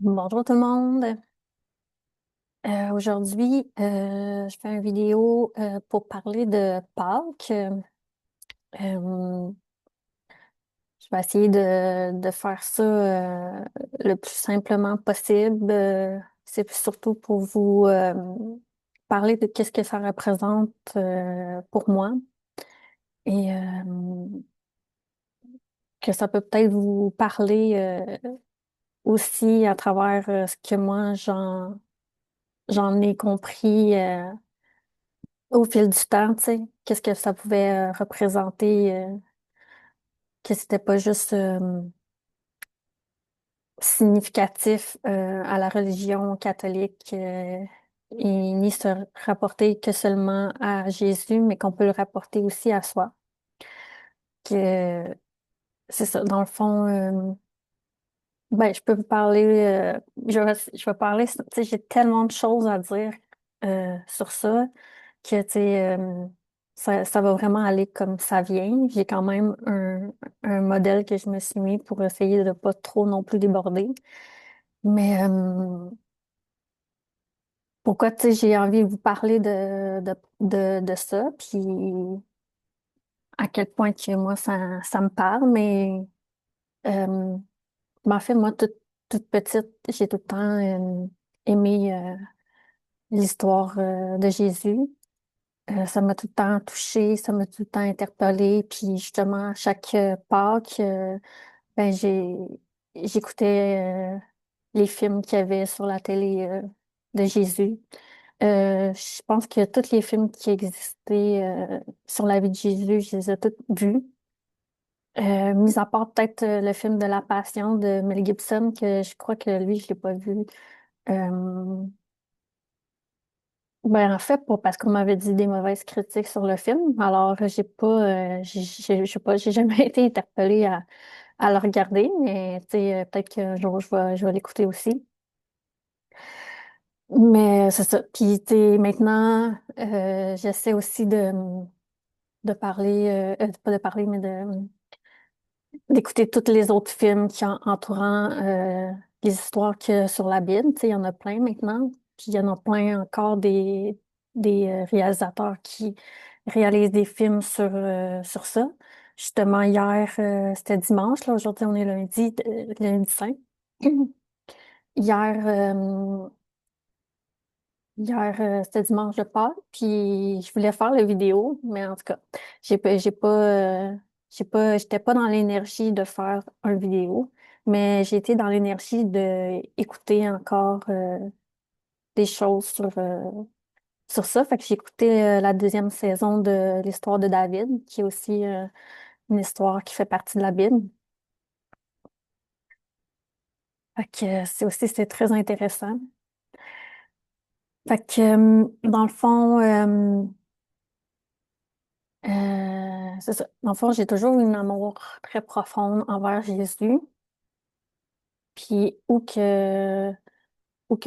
Bonjour tout le monde. Aujourd'hui, je fais une vidéo pour parler de Pâques. Euh, je vais essayer de faire ça le plus simplement possible. C'est surtout pour vous parler de qu'est-ce que ça représente pour moi et que ça peut peut-être vous parler aussi à travers ce que moi j'en ai compris. Au fil du temps, tu sais, qu'est-ce que ça pouvait représenter, que c'était pas juste significatif à la religion catholique et ni se rapporter que seulement à Jésus, mais qu'on peut le rapporter aussi à soi. Que c'est ça, dans le fond, ben, je peux vous parler, je vais parler, tu sais, j'ai tellement de choses à dire sur ça que, tu sais, ça va vraiment aller comme ça vient. J'ai quand même un modèle que je me suis mis pour essayer de pas trop non plus déborder. Mais pourquoi, tu sais, j'ai envie de vous parler de ça, puis à quel point que moi, ça me parle, mais euh, en fait, moi, toute petite, j'ai tout le temps aimé l'histoire de Jésus. Ça m'a tout le temps touchée, ça m'a tout le temps interpellée. Puis justement, à chaque Pâques, ben j'écoutais les films qu'il y avait sur la télé de Jésus. Je pense que tous les films qui existaient sur la vie de Jésus, je les ai tous vus. Mis à part peut-être le film de La Passion de Mel Gibson, que je crois que lui, je l'ai pas vu. Euh, ben, en fait, pas parce qu'on m'avait dit des mauvaises critiques sur le film. Alors, j'ai jamais été interpellée à le regarder, mais tu sais, peut-être qu'un jour, je vais l'écouter aussi. Mais c'est ça. Puis, tu sais, maintenant, j'essaie aussi de parler, pas de parler, mais d'écouter tous les autres films entourant les histoires que sur la Bible. Tu sais, il y en a plein maintenant. Puis il y en a plein encore des réalisateurs qui réalisent des films sur ça. Justement, hier, c'était dimanche, là, aujourd'hui, on est lundi, lundi saint. Hier, hier, c'était dimanche de Pâques, puis je voulais faire la vidéo, mais en tout cas, j'étais pas dans l'énergie de faire une vidéo, mais j'ai été dans l'énergie de écouter encore des choses sur ça. Fait que j'ai écouté la deuxième saison de l'histoire de David, qui est aussi une histoire qui fait partie de la Bible. Fait que c'est très intéressant. Fait que dans le fond, c'est ça. Dans le fond, j'ai toujours eu un amour très profond envers Jésus. Puis où que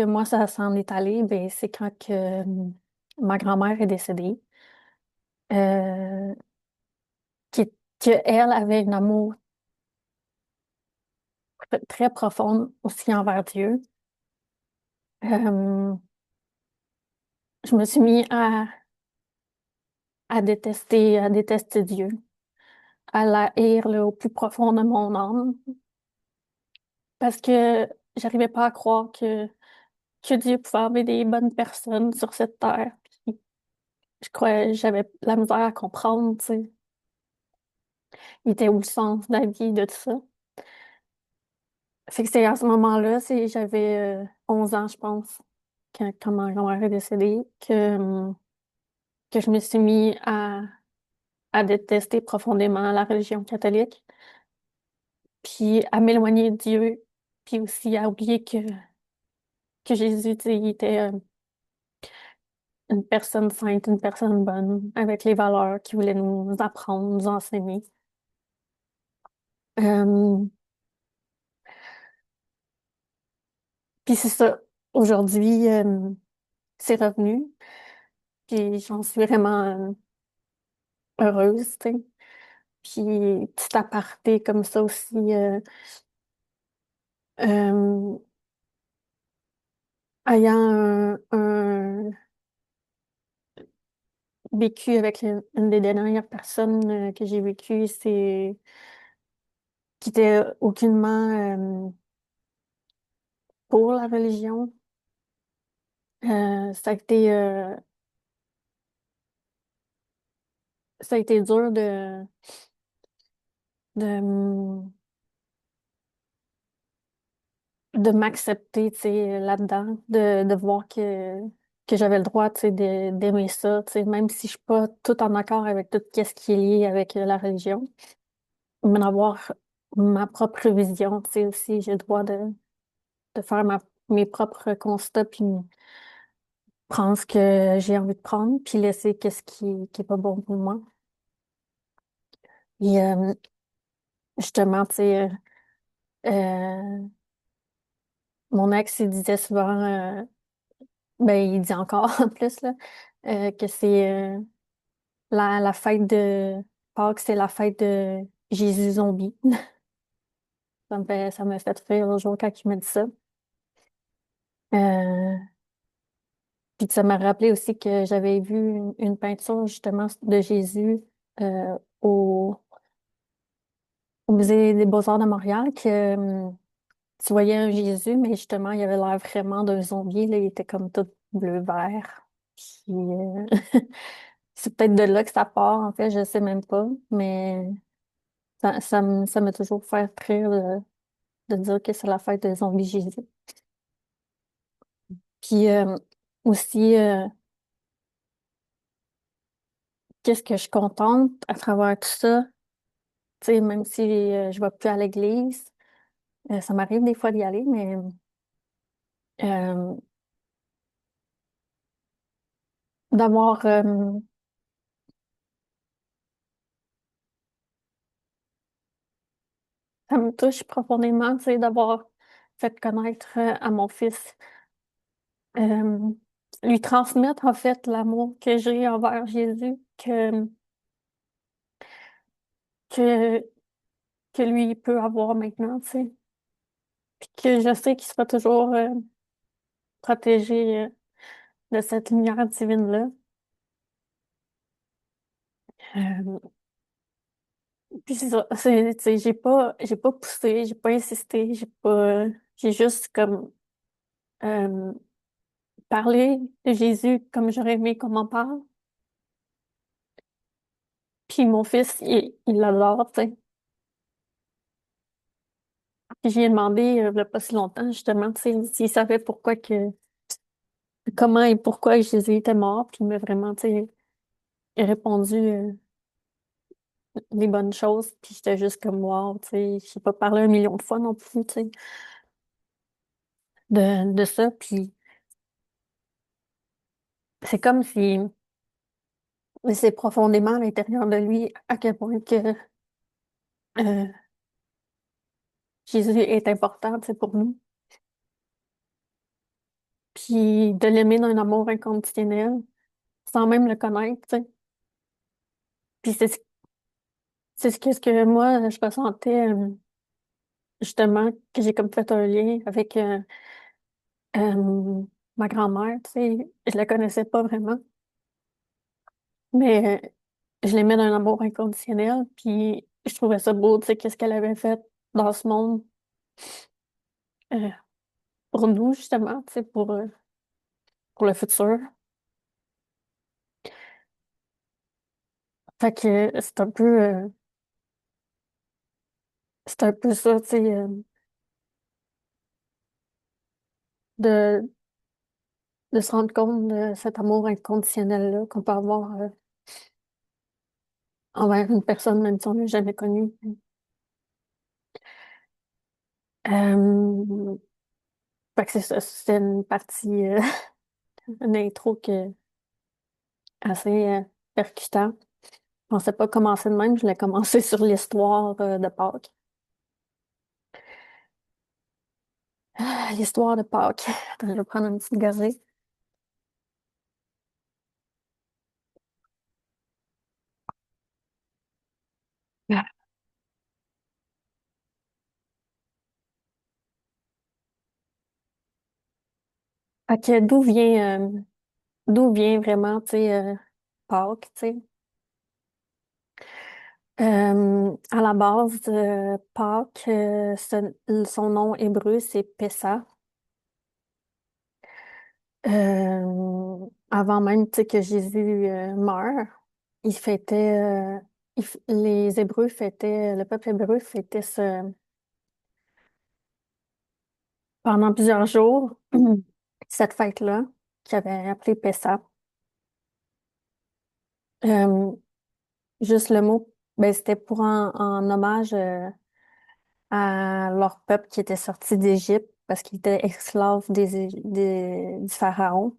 moi, ça s'en est allé, ben, c'est quand que, ma grand-mère est décédée. Euh, qui, que elle avait un amour très profond aussi envers Dieu. Euh, je me suis mis à détester Dieu, à la haïr là, au plus profond de mon âme, parce que j'arrivais pas à croire que Dieu pouvait avoir des bonnes personnes sur cette terre. Puis je crois, j'avais la misère à comprendre, tu sais, il était où le sens de la vie, de tout ça. Fait que c'est à ce moment-là, j'avais 11 ans, je pense, quand ma grand-mère est décédée, que je me suis mis à détester profondément la religion catholique, puis à m'éloigner de Dieu, puis aussi à oublier que Jésus, tu sais, il était une personne sainte, une personne bonne, avec les valeurs qu'il voulait nous apprendre, nous enseigner. Euh, puis c'est ça. Aujourd'hui, c'est revenu. Puis j'en suis vraiment heureuse, tu sais. Puis petit aparté comme ça aussi. Euh, ayant vécu avec une des dernières personnes que j'ai vécues, c'est qui était aucunement pour la religion. Ça a été dur de, de m'accepter, tu sais, là-dedans, de voir que j'avais le droit, tu sais, d'aimer ça, tu sais, même si je suis pas tout en accord avec tout ce qui est lié avec la religion, mais d'avoir ma propre vision, tu sais, aussi, j'ai le droit de faire mes propres constats, puis prendre ce que j'ai envie de prendre, puis laisser qu'est-ce qui est pas bon pour moi. Et justement, tu sais, euh, mon ex, il disait souvent, ben, il dit encore en plus, là, que c'est la fête de Pâques, c'est la fête de Jésus zombie. Ça m'a fait rire le jour quand il m'a dit ça. Euh, Puis ça m'a rappelé aussi que j'avais vu une peinture justement de Jésus euh, au, au Musée des Beaux-Arts de Montréal, que tu voyais un Jésus, mais justement, il avait l'air vraiment d'un zombie, là, il était comme tout bleu-vert. Puis, c'est peut-être de là que ça part, en fait, je sais même pas, mais ça m'a toujours fait rire de dire que c'est la fête des zombies Jésus. Puis aussi, qu'est-ce que je suis contente à travers tout ça, tu sais, même si je vais plus à l'église, ça m'arrive des fois d'y aller, mais euh, d'avoir, ça me touche profondément, tu sais, d'avoir fait connaître à mon fils, euh, lui transmettre en fait l'amour que j'ai envers Jésus, que, que lui peut avoir maintenant, tu sais. Puis que je sais qu'il sera toujours protégé de cette lumière divine-là. Euh, puis c'est ça, tu sais, j'ai pas poussé, j'ai pas insisté, j'ai juste comme euh, parlé de Jésus comme j'aurais aimé qu'on m'en parle. Puis mon fils, il l'adore, tu sais. Puis j'ai demandé, il y a pas si longtemps, justement, tu sais, s'il savait comment et pourquoi Jésus était mort. Puis il m'a vraiment, tu sais, répondu les bonnes choses. Puis j'étais juste comme, wow, tu sais, j'ai pas parlé un million de fois non plus, tu sais, de ça. Puis c'est comme si c'est profondément à l'intérieur de lui à quel point que euh, Jésus est important, tu sais, pour nous. Puis de l'aimer d'un amour inconditionnel, sans même le connaître, tu sais. Puis c'est ce que moi, je ressentais, justement, que j'ai comme fait un lien avec euh, ma grand-mère, tu sais. Je la connaissais pas vraiment, mais je l'aimais d'un amour inconditionnel, puis je trouvais ça beau, tu sais, qu'est-ce qu'elle avait fait dans ce monde euh, pour nous, justement, tu sais, pour le futur. Fait que c'est un peu ça, tu sais, de, de se rendre compte de cet amour inconditionnel-là qu'on peut avoir envers une personne, même si on l'a jamais connue. Euh, Fait que c'est ça, c'était une partie, une intro assez percutant. Je pensais pas commencer de même, je voulais commencer sur l'histoire de Pâques. Ah, l'histoire de Pâques. Attends, je vais prendre une petite gorgée. Ok, d'où vient vraiment, tu sais, Pâques, tu sais. À la base, Pâques, son nom hébreu, c'est Pessa. Avant même, tu sais, que Jésus meure, il fêtait, les Hébreux fêtaient, le peuple hébreu fêtait pendant plusieurs jours cette fête-là, qui avait appelé Pessa. Euh, Juste le mot, ben, c'était pour en hommage à leur peuple qui était sorti d'Égypte parce qu'ils étaient esclaves du pharaon.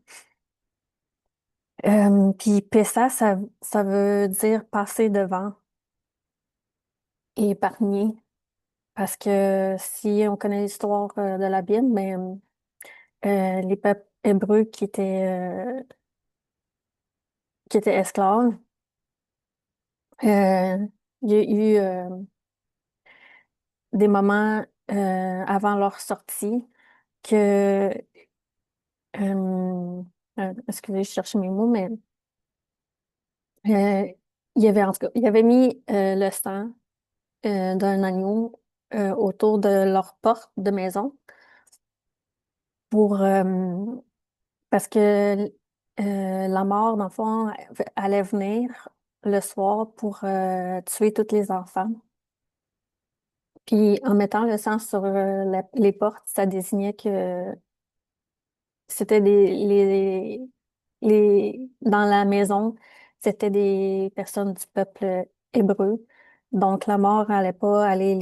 Puis Pessa, ça veut dire passer devant et épargner. Parce que si on connaît l'histoire de la Bible, ben, les peuples hébreux qui étaient esclaves, euh, il y a eu des moments avant leur sortie que, excusez, je cherche mes mots, mais euh, il y avait en tout cas, il y avait mis le sang d'un agneau autour de leur porte de maison pour parce que la mort, dans le fond, allait venir le soir pour tuer tous les enfants. Puis en mettant le sang sur les portes, ça désignait que c'était dans la maison, c'était des personnes du peuple hébreu. Donc la mort n'allait pas aller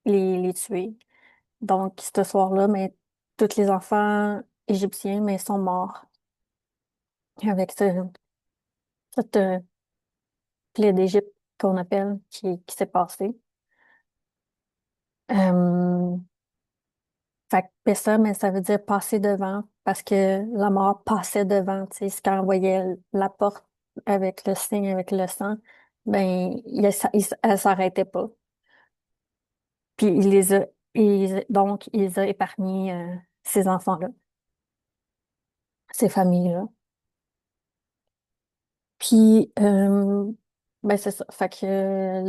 les tuer. Donc ce soir-là, mais tous les enfants égyptiens mais sont morts avec cette plaie d'Égypte qu'on appelle qui s'est passée. Euh, Fait que Pessa, mais ça veut dire passer devant parce que la mort passait devant. Tu sais, c'est quand on voyait la porte avec le signe, avec le sang, ben, elle s'arrêtait pas. Puis donc, il les a épargnés, ces enfants-là, ces familles-là. Puis, ben, c'est ça. Fait que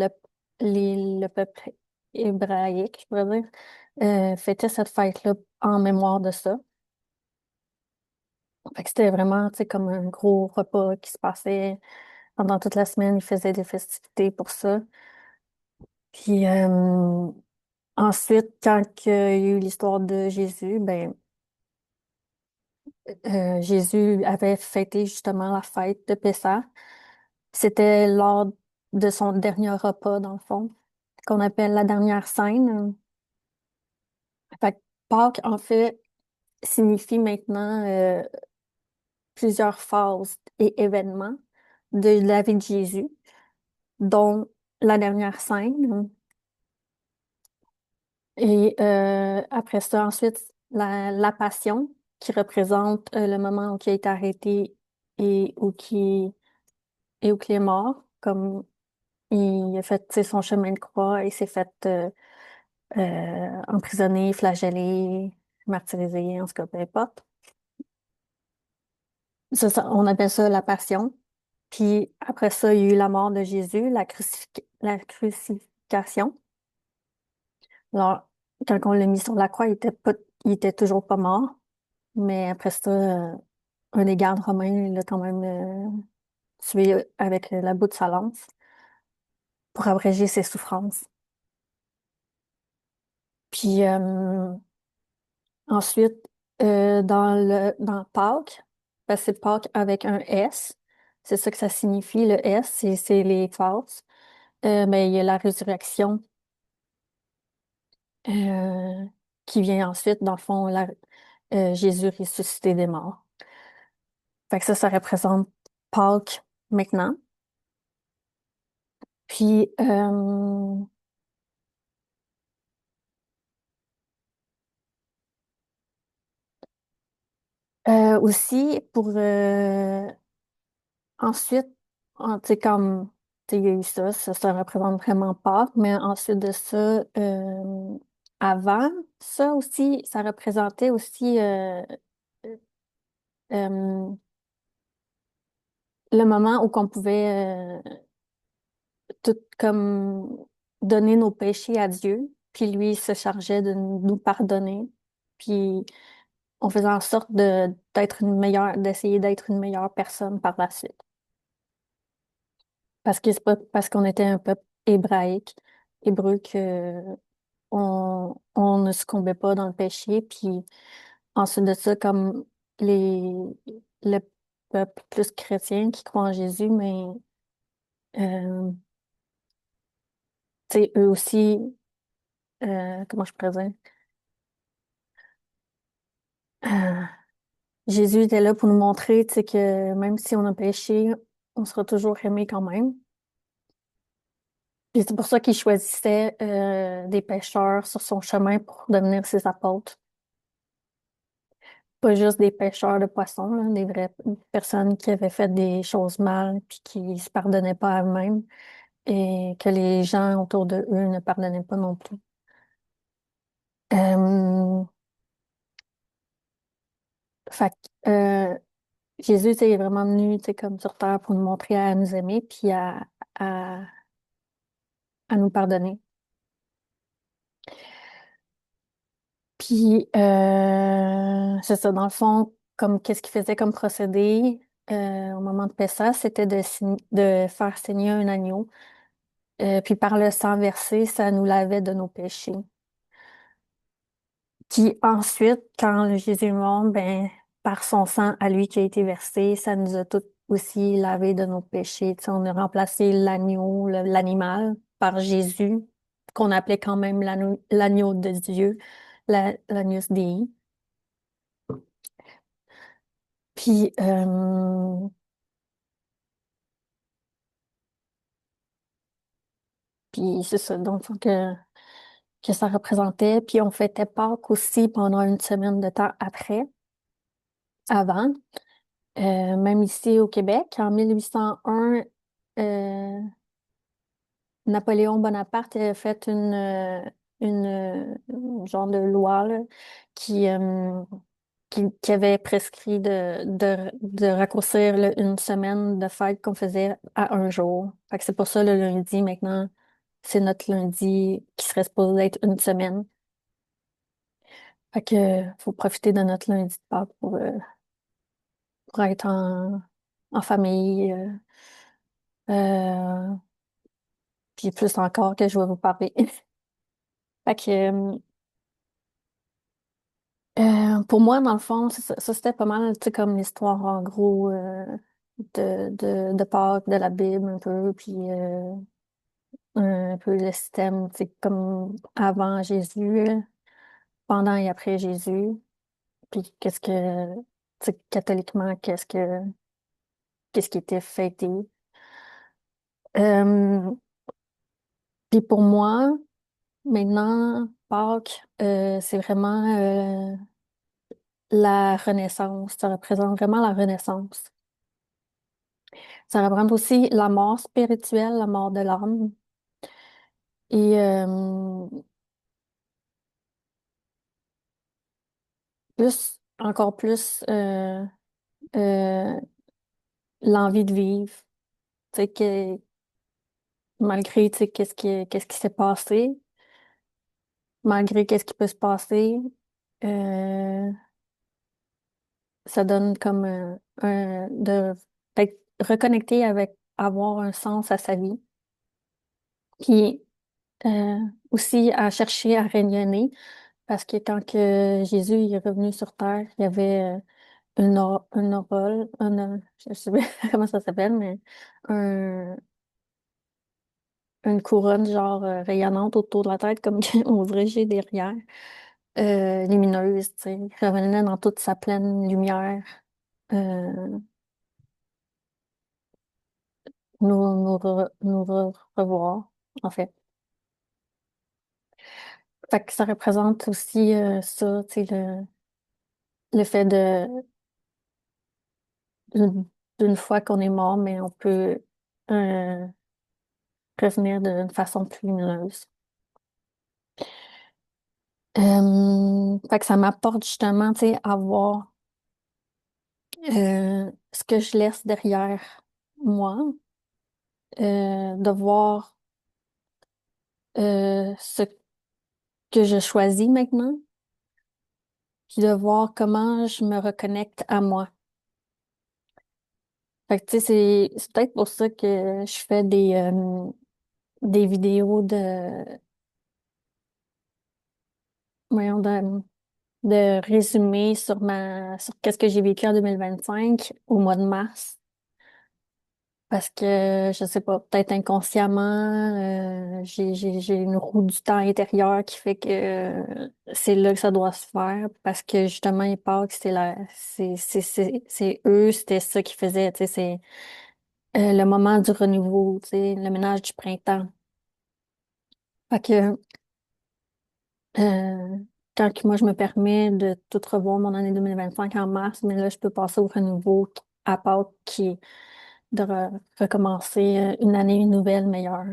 le peuple hébraïque, je pourrais dire, fêtait cette fête-là en mémoire de ça. Fait que c'était vraiment, tu sais, comme un gros repas qui se passait pendant toute la semaine. Ils faisaient des festivités pour ça. Puis ensuite, quand il y a eu l'histoire de Jésus, ben Jésus avait fêté justement la fête de Pessah. C'était lors de son dernier repas, dans le fond, qu'on appelle la dernière scène. Fait que Pâques, en fait, signifie maintenant plusieurs phases et événements de la vie de Jésus, dont la dernière scène. Et après ça, ensuite, la passion, qui représente le moment où il a été arrêté et où il est mort, comme il a fait, tu sais, son chemin de croix et s'est fait emprisonner, flageller, martyriser, en tout cas, peu importe. On appelle ça la passion. Puis après ça, il y a eu la mort de Jésus, la crucifixion. Alors, quand on l'a mis sur la croix, il était toujours pas mort. Mais après ça, un des gardes romains l'a quand même tué avec la bout de sa lance pour abréger ses souffrances. Puis ensuite, dans Pâques, parce que c'est Pâques avec un S, c'est ça que ça signifie, le S, c'est les Pâques. Mais il y a la résurrection euh, qui vient ensuite, dans le fond, Jésus ressuscité des morts. Fait que ça représente Pâques maintenant. Puis aussi, pour ensuite, tu sais, comme tu sais, il y a eu ça représente vraiment Pâques, mais ensuite de ça, avant ça aussi, ça représentait aussi euh, le moment où qu'on pouvait tout comme donner nos péchés à Dieu, puis lui il se chargeait de nous pardonner, puis on faisait en sorte de d'être une meilleure, d'essayer d'être une meilleure personne par la suite. Parce que c'est pas parce qu'on était un peuple hébraïque, hébreu que on ne succombait pas dans le péché, puis ensuite de ça, comme les le peuple plus chrétien qui croit en Jésus, mais euh, tu sais, eux aussi, comment je pourrais dire? Euh, Jésus était là pour nous montrer, tu sais, que même si on a péché, on sera toujours aimé quand même. Puis c'est pour ça qu'il choisissait des pêcheurs sur son chemin pour devenir ses apôtres. Pas juste des pêcheurs de poissons, là, des vraies personnes qui avaient fait des choses mal puis qui se pardonnaient pas à eux-mêmes et que les gens autour de eux ne pardonnaient pas non plus. Euh, fait que, Jésus, tu sais, il est vraiment venu, tu sais, comme sur terre pour nous montrer à nous aimer puis à, à nous pardonner. Puis, c'est ça, dans le fond, comme qu'est-ce qu'il faisait comme procédé au moment de Pessah, c'était de faire saigner un agneau. Puis par le sang versé, ça nous lavait de nos péchés. Puis ensuite, quand Jésus est mort, ben, par son sang à lui qui a été versé, ça nous a tout aussi lavé de nos péchés. Tu sais, on a remplacé l'agneau, l'animal, par Jésus, qu'on appelait quand même l'agneau de Dieu, l'Agnus Dei. Puis, puis c'est ça, donc que ça représentait. Puis on fêtait Pâques aussi pendant une semaine de temps après, avant. Même ici au Québec, en 1801, euh, Napoléon Bonaparte a fait une genre de loi là, qui, euh, qui avait prescrit de raccourcir une semaine de fête qu'on faisait à un jour. Fait que c'est pour ça le lundi, maintenant, c'est notre lundi qui serait supposé être une semaine. Fait que faut profiter de notre lundi de Pâques pour être en famille. Euh, Puis plus encore que je vais vous parler. Fait que, pour moi, dans le fond, ça, c'était pas mal, tu sais, comme l'histoire en gros de Pâques, de la Bible un peu, puis un peu le système, tu sais, comme avant Jésus, pendant et après Jésus, puis tu sais, catholiquement, qu'est-ce qui était fêté. Euh, Puis pour moi, maintenant, Pâques, c'est vraiment la Renaissance. Ça représente vraiment la Renaissance. Ça représente aussi la mort spirituelle, la mort de l'âme. Et encore plus, euh, l'envie de vivre. Tu sais, malgré, tu sais, qu'est-ce qui s'est passé, malgré qu'est-ce qui peut se passer, euh, ça donne comme d'être reconnecté avec avoir un sens à sa vie. Puis euh, aussi à chercher à rayonner. Parce que quand que Jésus il est revenu sur terre, il y avait une auréole, je sais pas comment ça s'appelle, mais un, une couronne genre rayonnante autour de la tête, comme on dirait j'ai derrière, lumineuse, tu sais, il revenait dans toute sa pleine lumière, euh, revoir, en fait. Fait que ça représente aussi ça, tu sais, le fait d'une fois qu'on est mort, mais on peut euh, revenir d'une façon plus lumineuse. Fait que ça m'apporte justement, tu sais, à voir ce que je laisse derrière moi, de voir ce que je choisis maintenant, puis de voir comment je me reconnecte à moi. Fait que, tu sais, c'est peut-être pour ça que je fais des vidéos voyons, de résumé sur qu'est-ce que j'ai vécu en 2025 au mois de mars. Parce que, je sais pas, peut-être inconsciemment, j'ai une roue du temps intérieure qui fait que c'est là que ça doit se faire. Parce que justement, les Pâques, c'est eux, c'était ça qui faisait, tu sais, c'est le moment du renouveau, tu sais, le ménage du printemps. Fait que Euh, quand que moi, je me permets de tout revoir mon année 2025 en mars, mais là, je peux passer au renouveau à Pâques qui est de recommencer une année nouvelle meilleure.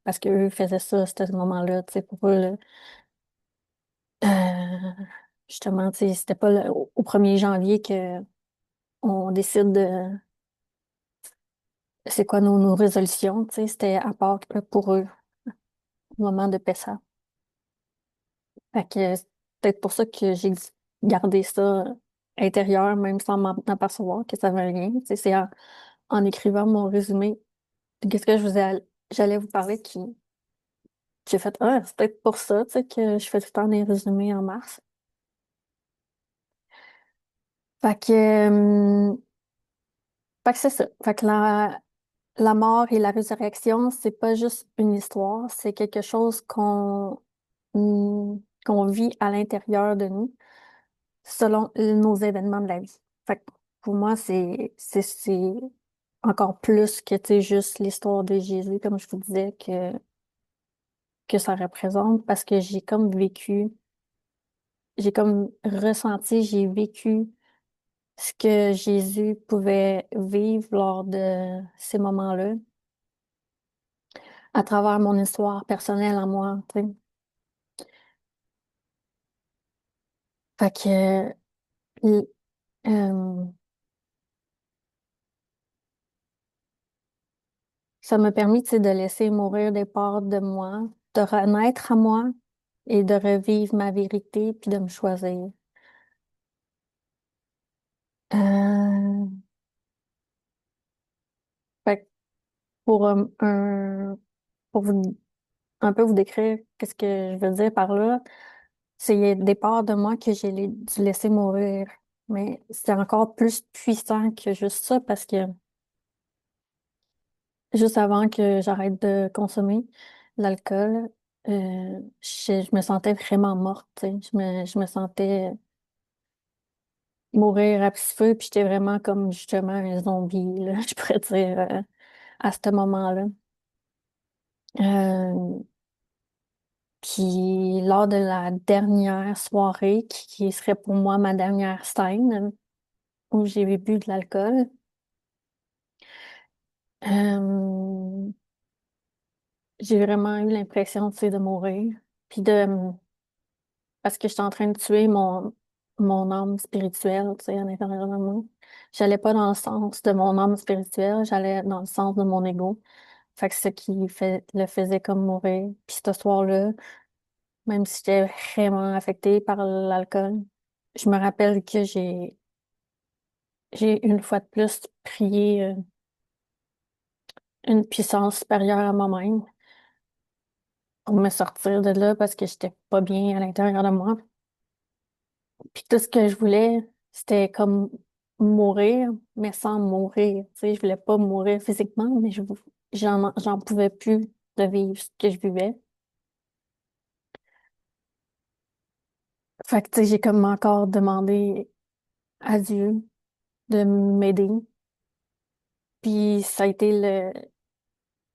Parce qu'eux faisaient ça à ce moment-là, tu sais, pour eux, là. Euh, justement, tu sais, c'était pas au 1er janvier que on décide de c'est quoi nos résolutions, tu sais, c'était à Pâques pour eux, au moment de Pessah. Fait que c'est peut-être pour ça que j'ai gardé ça intérieur, même sans m'en apercevoir que ça avait un lien. Tu sais, c'est en écrivant mon résumé, puis qu'est-ce que j'allais vous parler qui a fait, ah, c'est peut-être pour ça, tu sais, que je fais tout le temps des résumés en mars. Fait que, fait que c'est ça. Fait que la mort et la résurrection, c'est pas juste une histoire, c'est quelque chose qu'on vit à l'intérieur de nous, selon nos événements de la vie. Fait que pour moi, c'est encore plus que, tu sais, juste l'histoire de Jésus, comme je vous disais, que ça représente, parce que j'ai comme ressenti, j'ai vécu ce que Jésus pouvait vivre lors de ces moments-là, à travers mon histoire personnelle à moi, tu sais. Fait que, l- euh, ça m'a permis, tu sais, de laisser mourir des parts de moi, de renaître à moi et de revivre ma vérité puis de me choisir. Euh, fait que pour pour vous un peu vous décrire qu'est-ce que je veux dire par là, c'est des parts de moi que dû laisser mourir. Mais c'est encore plus puissant que juste ça parce que juste avant que j'arrête de consommer l'alcool, je me sentais vraiment morte, tu sais. Je me sentais mourir à petit feu, puis j'étais vraiment comme justement un zombie, là, je pourrais dire, à ce moment-là. Euh, Puis lors de la dernière soirée, qui serait pour moi ma dernière scène, où j'ai bu de l'alcool, euh, j'ai vraiment eu l'impression, tu sais, de mourir. Puis parce que j'étais en train de tuer mon âme spirituelle, tu sais, à l'intérieur de moi. J'allais pas dans le sens de mon âme spirituelle, j'allais dans le sens de mon ego. Fait que ce qui le faisait comme mourir. Puis ce soir-là, même si j'étais vraiment affectée par l'alcool, je me rappelle que j'ai une fois de plus prié une puissance supérieure à moi-même pour me sortir de là parce que j'étais pas bien à l'intérieur de moi. Puis tout ce que je voulais, c'était comme mourir, mais sans mourir. Tu sais, je voulais pas mourir physiquement, mais j'en pouvais plus de vivre ce que je vivais. Fait que, tu sais, j'ai comme encore demandé à Dieu de m'aider. Puis ça a été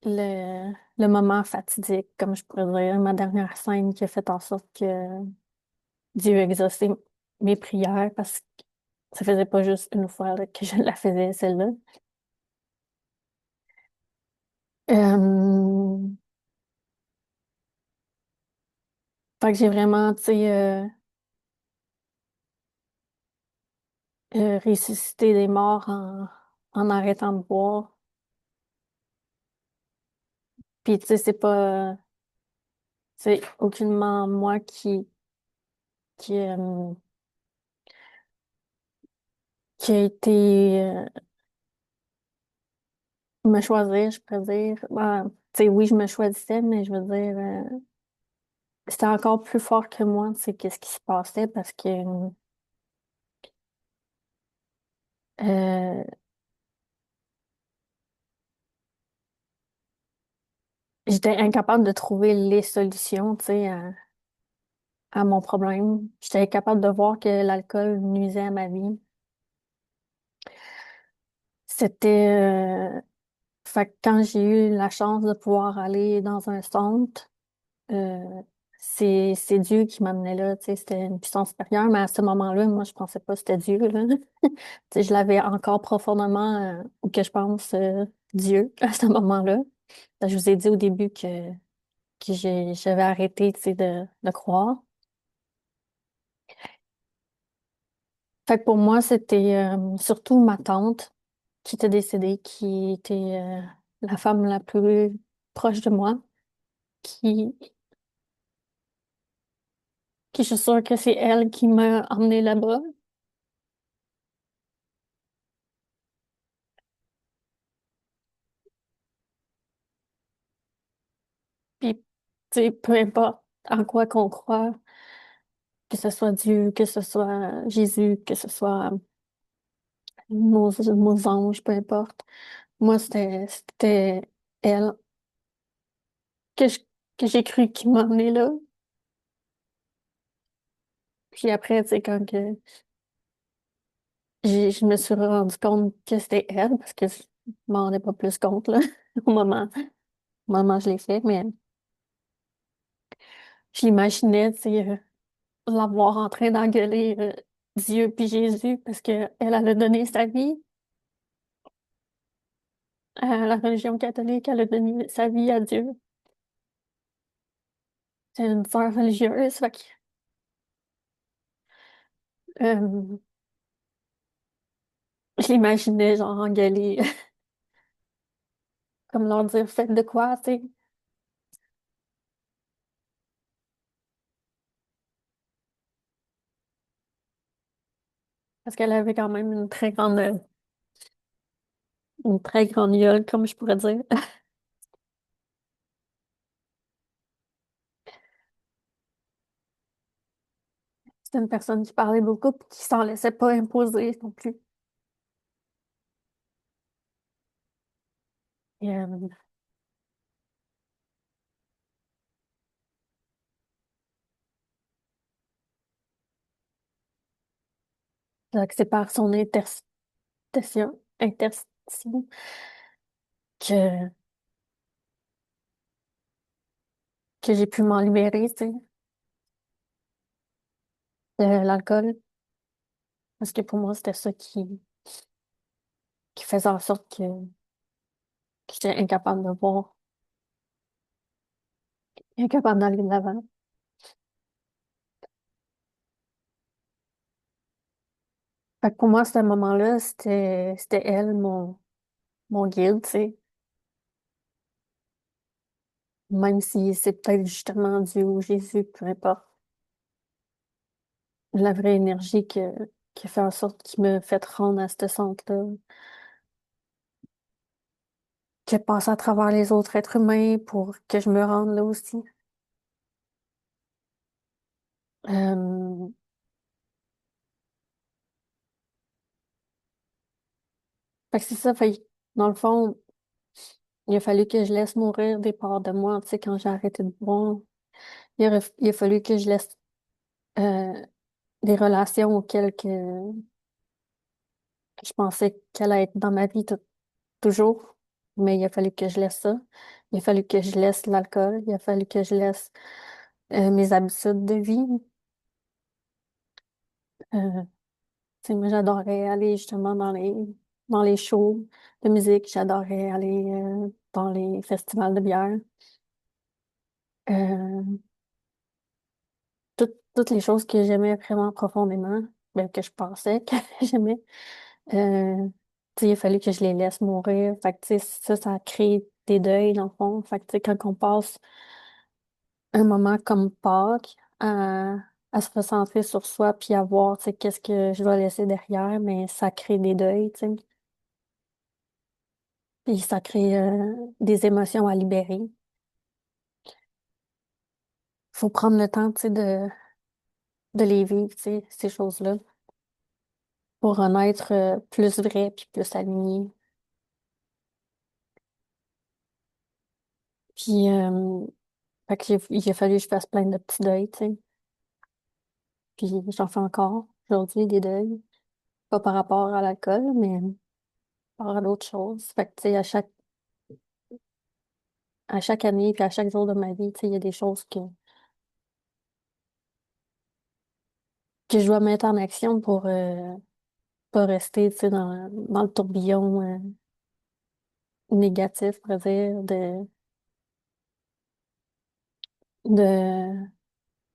le moment fatidique, comme je pourrais dire, ma dernière scène qui a fait en sorte que Dieu a exaucé mes prières parce que ça faisait pas juste une fois là, que je la faisais, celle-là. Euh, Fait que j'ai vraiment, tu sais, ressusciter des morts en arrêtant de boire. Puis, tu sais, c'est aucunement moi qui, qui a été me choisir, je pourrais dire. Ben, tu sais, oui, je me choisissais, mais je veux dire, c'était encore plus fort que moi, tu sais, qu'est-ce qui se passait parce que euh, j'étais incapable de trouver les solutions, tu sais, à mon problème. J'étais incapable de voir que l'alcool nuisait à ma vie. C'était, fait que quand j'ai eu la chance de pouvoir aller dans un centre, euh, c'est Dieu qui m'amenait là, tu sais, c'était une puissance supérieure, mais à ce moment-là, moi, je pensais pas que c'était Dieu, là. Tu sais, je l'avais encore profondément, ou que je pense, Dieu, à ce moment-là. Je vous ai dit au début que j'avais arrêté, tu sais, de croire. Fait que pour moi, c'était surtout ma tante qui était décédée, qui était la femme la plus proche de moi, qui, qui je suis sûre que c'est elle qui m'a emmenée là-bas. Puis, tu sais, peu importe en quoi qu'on croit, que ce soit Dieu, que ce soit Jésus, que ce soit nos anges, peu importe. Moi, c'était elle que je- que j'ai cru qui m'a emmenée là. Puis après, tu sais, quand que je me suis rendu compte que c'était elle, parce que je m'en rendais pas plus compte, là, au moment où je l'ai fait, mais je l'imaginais, tu sais, l'avoir en train d'engueuler Dieu puis Jésus parce que elle a donné sa vie à la religion catholique, elle a donné sa vie à Dieu. C'est une sœur religieuse, fait que, euh, je l'imaginais genre engueuler, comme leur dire faites de quoi, tu sais, parce qu'elle avait quand même une très grande gueule, comme je pourrais dire. C'était une personne qui parlait beaucoup puis qui s'en laissait pas imposer non plus. Et, donc, c'est par son intercession que, que j'ai pu m'en libérer, tu sais, de l'alcool. Parce que pour moi, c'était ça qui faisait en sorte que j'étais incapable de voir, incapable d'aller de l'avant. Fait que pour moi, à ce moment-là, c'était elle, mon guide, tu sais. Même si c'est peut-être justement Dieu ou Jésus, peu importe. La vraie énergie qui fait en sorte qu'il me fait rendre à ce centre-là, qui passe à travers les autres êtres humains pour que je me rende là aussi. Euh, fait que c'est ça, fait, que, dans le fond, il a fallu que je laisse mourir des parts de moi, tu sais, quand j'ai arrêté de boire. Il a fallu que je laisse euh, des relations auxquelles que je pensais qu'elle allait être dans ma vie toujours, mais il a fallu que je laisse ça. Il a fallu que je laisse l'alcool, il a fallu que je laisse mes habitudes de vie. Euh, tu sais, moi, j'adorais aller justement dans les shows de musique, j'adorais aller dans les festivals de bière. Euh, toutes les choses que j'aimais vraiment profondément. ben, que je pensais que j'aimais. Euh, tu sais, il a fallu que je les laisse mourir. Fait que, tu sais, ça a créé des deuils, dans le fond. Fait que, tu sais, quand on passe un moment comme Pâques à se recentrer sur soi puis à voir, tu sais, qu'est-ce que je dois laisser derrière, mais ça crée des deuils, tu sais. Puis ça crée des émotions à libérer. Faut prendre le temps, tu sais, de les vivre, tu sais, ces choses-là, pour en être plus vrai puis plus aligné. Puis, fait que il a fallu que je fasse plein de petits deuils, tu sais. Puis j'en fais encore aujourd'hui des deuils. Pas par rapport à l'alcool, mais par rapport à d'autres choses. Fait que, tu sais, à chaque année puis à chaque jour de ma vie, tu sais, il y a des choses que je dois mettre en action pour pas rester, tu sais, dans le tourbillon négatif, pour dire, de,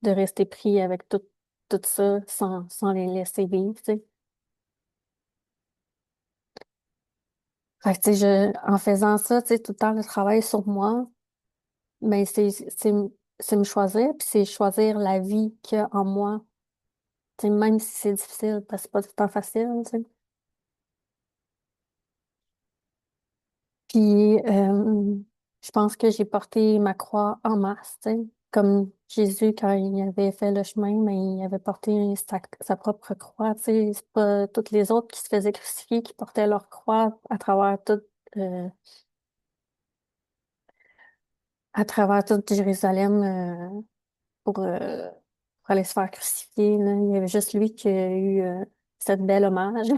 de rester pris avec tout ça sans les laisser vivre, tu sais. Fait que, tu sais, en faisant ça, tu sais, tout le temps, le travail sur moi, mais c'est me choisir, puis c'est choisir la vie qu'il y a en moi. Tu sais, même si c'est difficile, parce que c'est pas tout le temps facile, tu sais. Puis, je pense que j'ai porté ma croix en masse, tu sais. Comme Jésus, quand il avait fait le chemin, mais il avait porté sa propre croix, tu sais. C'est pas toutes les autres qui se faisaient crucifier, qui portaient leur croix euh, à travers tout Jérusalem, pour aller se faire crucifier, là. Il y avait juste lui qui a eu, cette belle hommage,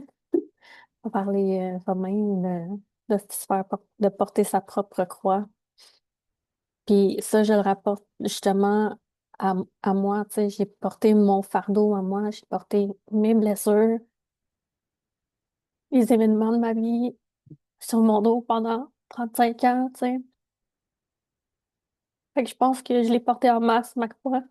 par les Romains, de se faire de porter sa propre croix. Puis ça, je le rapporte justement à moi, tu sais, j'ai porté mon fardeau à moi, j'ai porté mes blessures, les événements de ma vie sur mon dos pendant 35 ans, tu sais. Fait que je pense que je l'ai porté en masse, ma croix.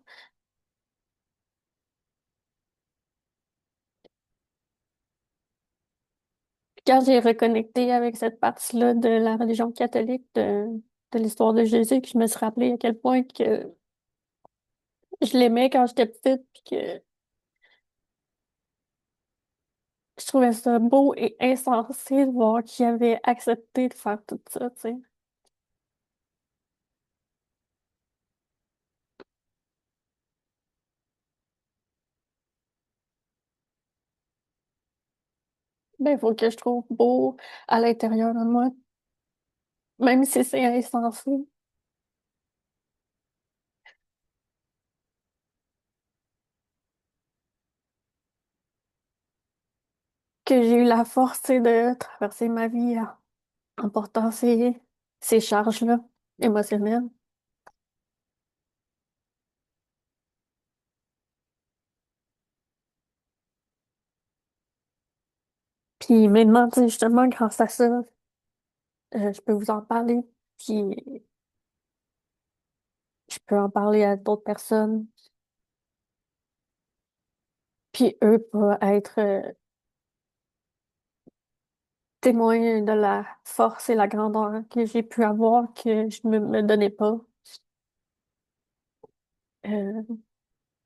Puis quand j'ai reconnecté avec cette partie-là de la religion catholique, de l'histoire de Jésus, que je me suis rappelé à quel point que je l'aimais quand j'étais petite, puis que je trouvais ça beau et insensé de voir qu'il avait accepté de faire tout ça, tu sais. Ben, il faut que je trouve beau à l'intérieur de moi, même si c'est insensé, que j'ai eu la force, tu sais, de traverser ma vie en portant ces charges-là émotionnelles. Puis maintenant, tu sais, justement, grâce à ça, je peux vous en parler, puis je peux en parler à d'autres personnes, puis eux peuvent être témoins de la force et la grandeur que j'ai pu avoir, que je ne me donnais pas, euh,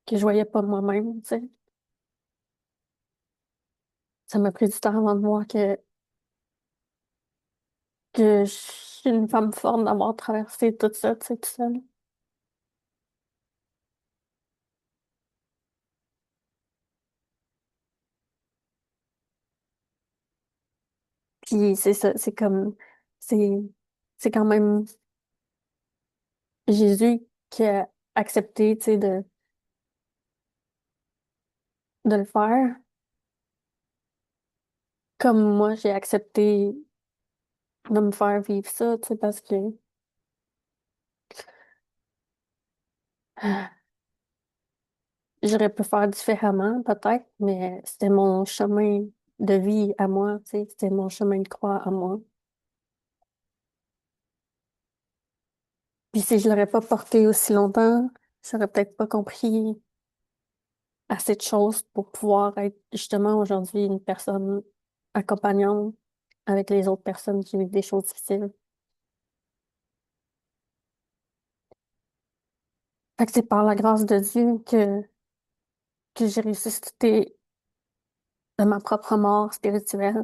que je voyais pas moi-même, tu sais. Ça m'a pris du temps avant de voir que je suis une femme forte d'avoir traversé tout ça, tu sais, tout seul. Puis c'est ça, c'est, c'est quand même Jésus qui a accepté, tu sais, de le faire. Comme moi, j'ai accepté de me faire vivre ça, tu sais, parce que j'aurais pu faire différemment, peut-être, mais c'était mon chemin de vie à moi, tu sais, c'était mon chemin de croix à moi. Puis si je l'aurais pas porté aussi longtemps, j'aurais peut-être pas compris assez de choses pour pouvoir être justement aujourd'hui une personne accompagnante avec les autres personnes qui vivent des choses difficiles. Fait que c'est par la grâce de Dieu que j'ai ressuscité de ma propre mort spirituelle.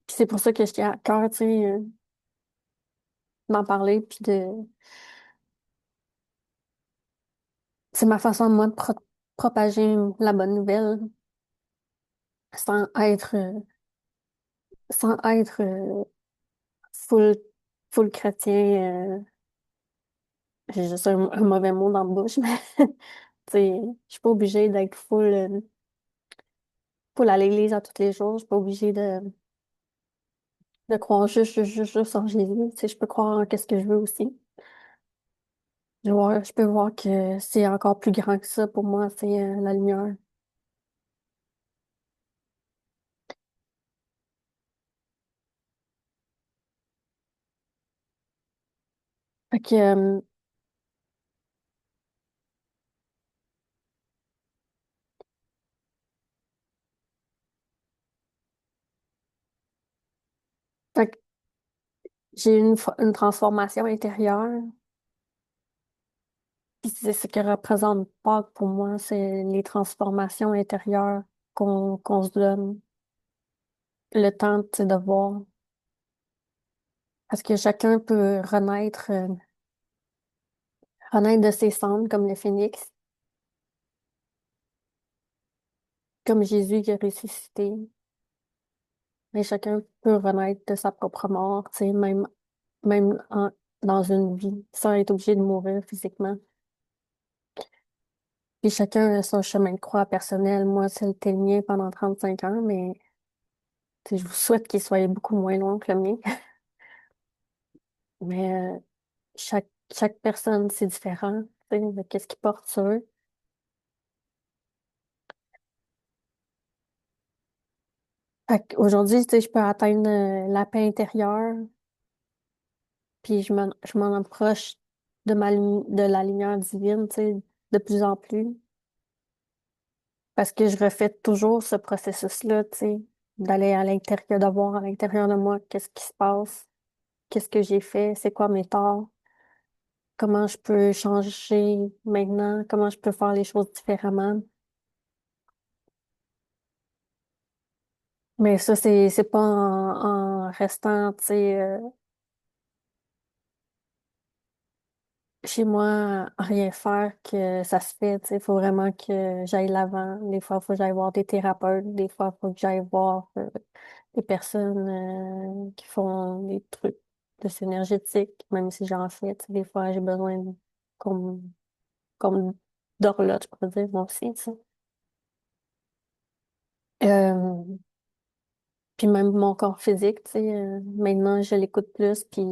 Puis c'est pour ça que j'étais à cœur, tu sais, d'en parler, puis c'est ma façon, moi, de propager la bonne nouvelle sans être, sans être full, full chrétien. J'ai juste un mauvais mot dans la bouche, mais tu sais, je suis pas obligée d'être full à l'église à tous les jours. Je suis pas obligée de croire juste en Jésus. Tu sais, je peux croire en qu'est-ce que je veux aussi. Je peux voir que c'est encore plus grand que ça pour moi, c'est la lumière. Fait que, fait que j'ai eu une transformation intérieure. Puis c'est ce que représente Pâques pour moi, c'est les transformations intérieures qu'on se donne le temps, tu sais, de voir. Parce que chacun peut renaître de ses cendres comme le phénix, comme Jésus qui a ressuscité. Mais chacun peut renaître de sa propre mort, tu sais, dans une vie, sans être obligé de mourir physiquement. Puis chacun a son chemin de croix personnel. Moi, c'était le mien pendant 35 ans, mais tu sais, je vous souhaite qu'il soit beaucoup moins long que le mien. Mais chaque personne, c'est différent, tu sais, de qu'est-ce qu'ils portent sur eux. Aujourd'hui, tu sais, je peux atteindre la paix intérieure, puis je m'en approche de la lumière divine, tu sais, de plus en plus. Parce que je refais toujours ce processus-là, tu sais, d'aller à l'intérieur, de voir à l'intérieur de moi qu'est-ce qui se passe, qu'est-ce que j'ai fait, c'est quoi mes torts, comment je peux changer maintenant, comment je peux faire les choses différemment. Mais ça, c'est pas en restant, tu sais, chez moi, à rien faire que ça se fait, tu sais. Il faut vraiment que j'aille l'avant. Des fois, il faut que j'aille voir des thérapeutes. Des fois, il faut que j'aille voir des personnes qui font des trucs de énergétique, même si j'en fais, tu sais. Des fois, j'ai besoin comme, comme d'horloge, je pourrais dire, moi aussi, tu sais. Euh, Puis même mon corps physique, tu sais, maintenant, je l'écoute plus, puis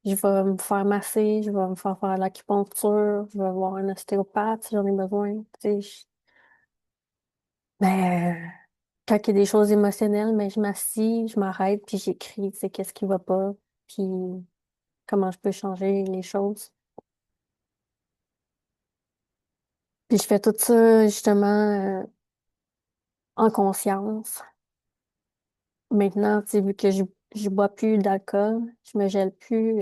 je vais me faire masser, je vais me faire faire l'acupuncture, je vais voir un ostéopathe si j'en ai besoin. Tu sais, ben, quand il y a des choses émotionnelles, mais je m'assis, je m'arrête, puis j'écris, tu sais, qu'est-ce qui va pas, puis comment je peux changer les choses. Puis je fais tout ça, justement, en conscience. Maintenant, tu sais, vu que je bois plus d'alcool, je me gèle plus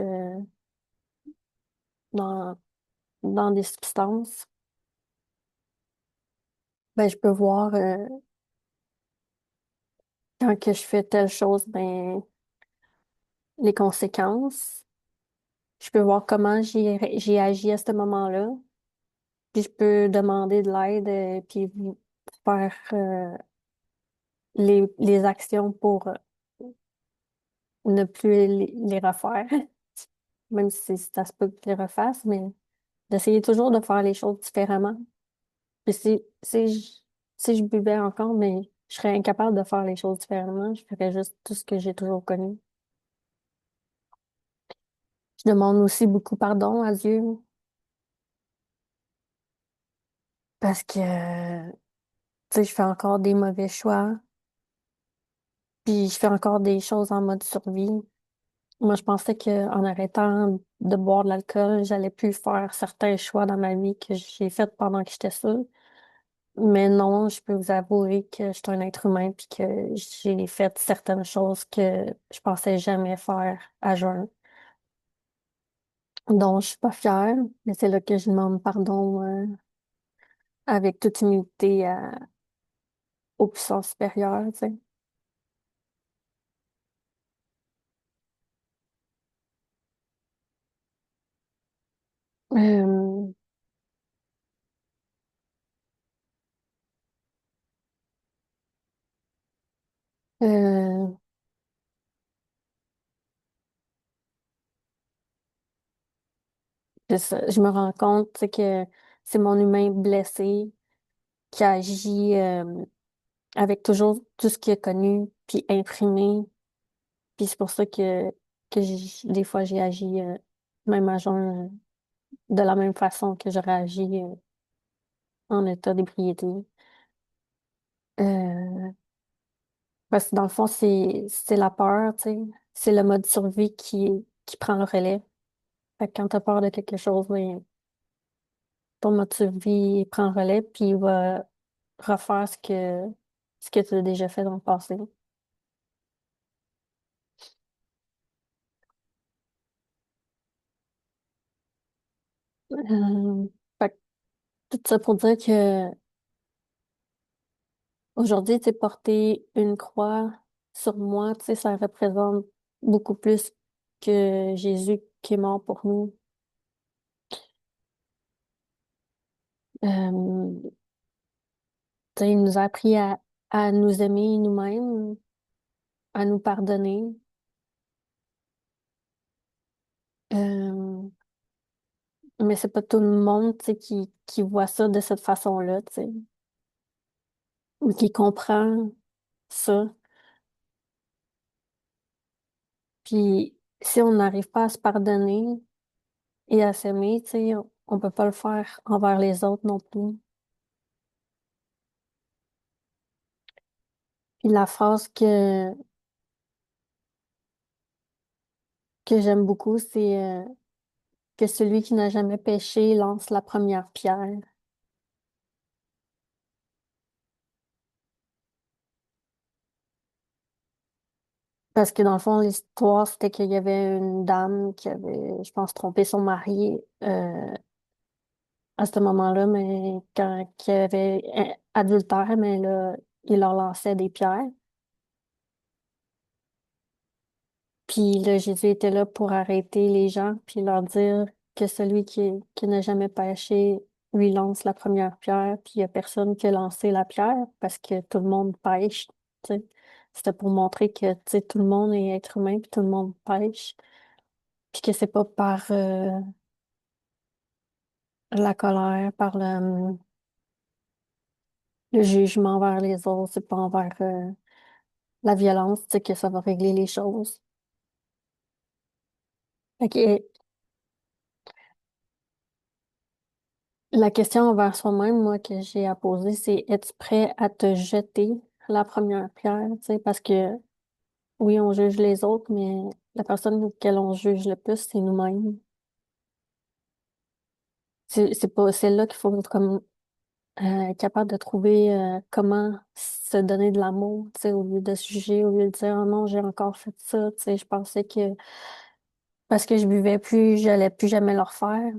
dans, dans des substances, ben, je peux voir quand que je fais telle chose, ben, les conséquences. Je peux voir comment j'ai agi à ce moment-là. Puis je peux demander de l'aide, puis faire les actions pour ne plus les refaire. Même si ça se peut que je les refasse, mais d'essayer toujours de faire les choses différemment. Puis si je buvais encore, mais je serais incapable de faire les choses différemment. Je ferais juste tout ce que j'ai toujours connu. Je demande aussi beaucoup pardon à Dieu parce que, tu sais, je fais encore des mauvais choix. Puis je fais encore des choses en mode survie. Moi, je pensais qu'en arrêtant de boire de l'alcool, j'allais plus faire certains choix dans ma vie que j'ai fait pendant que j'étais seule. Mais non, je peux vous avouer que je suis un être humain puis que j'ai fait certaines choses que je pensais jamais faire à jeun. Donc, je suis pas fière, mais c'est là que je demande pardon, avec toute humilité aux puissances supérieures, tu sais. Euh, euh, c'est ça. Je me rends compte, tu sais, que c'est mon humain blessé qui agit avec toujours tout ce qu'il a connu, puis imprimé. Puis c'est pour ça des fois j'ai agi même à jeun de la même façon que j'aurais agi en état d'ébriété. Euh, Parce que dans le fond, c'est la peur, tu sais. C'est le mode survie qui prend le relais. Fait que quand t'as peur de quelque chose, ben, ton mode survie prend le relais, puis il va refaire ce que tu as déjà fait dans le passé. Euh, Fait que tout ça pour dire que aujourd'hui, tu sais, porter une croix sur moi, tu sais, ça représente beaucoup plus que Jésus qui est mort pour nous. Euh, Tu sais, il nous a appris à nous aimer nous-mêmes, à nous pardonner. Euh, mais c'est pas tout le monde, tu sais, qui voit ça de cette façon-là, tu sais, ou qui comprend ça. Puis si on n'arrive pas à se pardonner et à s'aimer, tu sais, on peut pas le faire envers les autres non plus. Puis la phrase que j'aime beaucoup, c'est que celui qui n'a jamais péché lance la première pierre. Parce que dans le fond, l'histoire, c'était qu'il y avait une dame qui avait, je pense, trompé son mari à ce moment-là, mais quand il y avait adultère, mais là, il leur lançait des pierres. Puis là, Jésus était là pour arrêter les gens, puis leur dire que celui qui n'a jamais péché lui lance la première pierre, puis il n'y a personne qui a lancé la pierre parce que tout le monde pêche. Tu sais. C'était pour montrer que tu sais, tout le monde est être humain, puis tout le monde pêche, puis que c'est pas par la colère, par le jugement envers les autres, c'est pas envers la violence, tu sais, que ça va régler les choses. Fait que, la question envers soi-même, moi, que j'ai à poser, c'est es-tu prêt à te jeter la première pierre? Tu sais, parce que oui, on juge les autres, mais la personne auquel on juge le plus, c'est nous-mêmes. C'est pas, c'est là qu'il faut être comme être capable de trouver comment se donner de l'amour, tu sais, au lieu de se juger, au lieu de dire oh non, j'ai encore fait ça, tu sais, je pensais que parce que je buvais plus, j'allais plus jamais le refaire.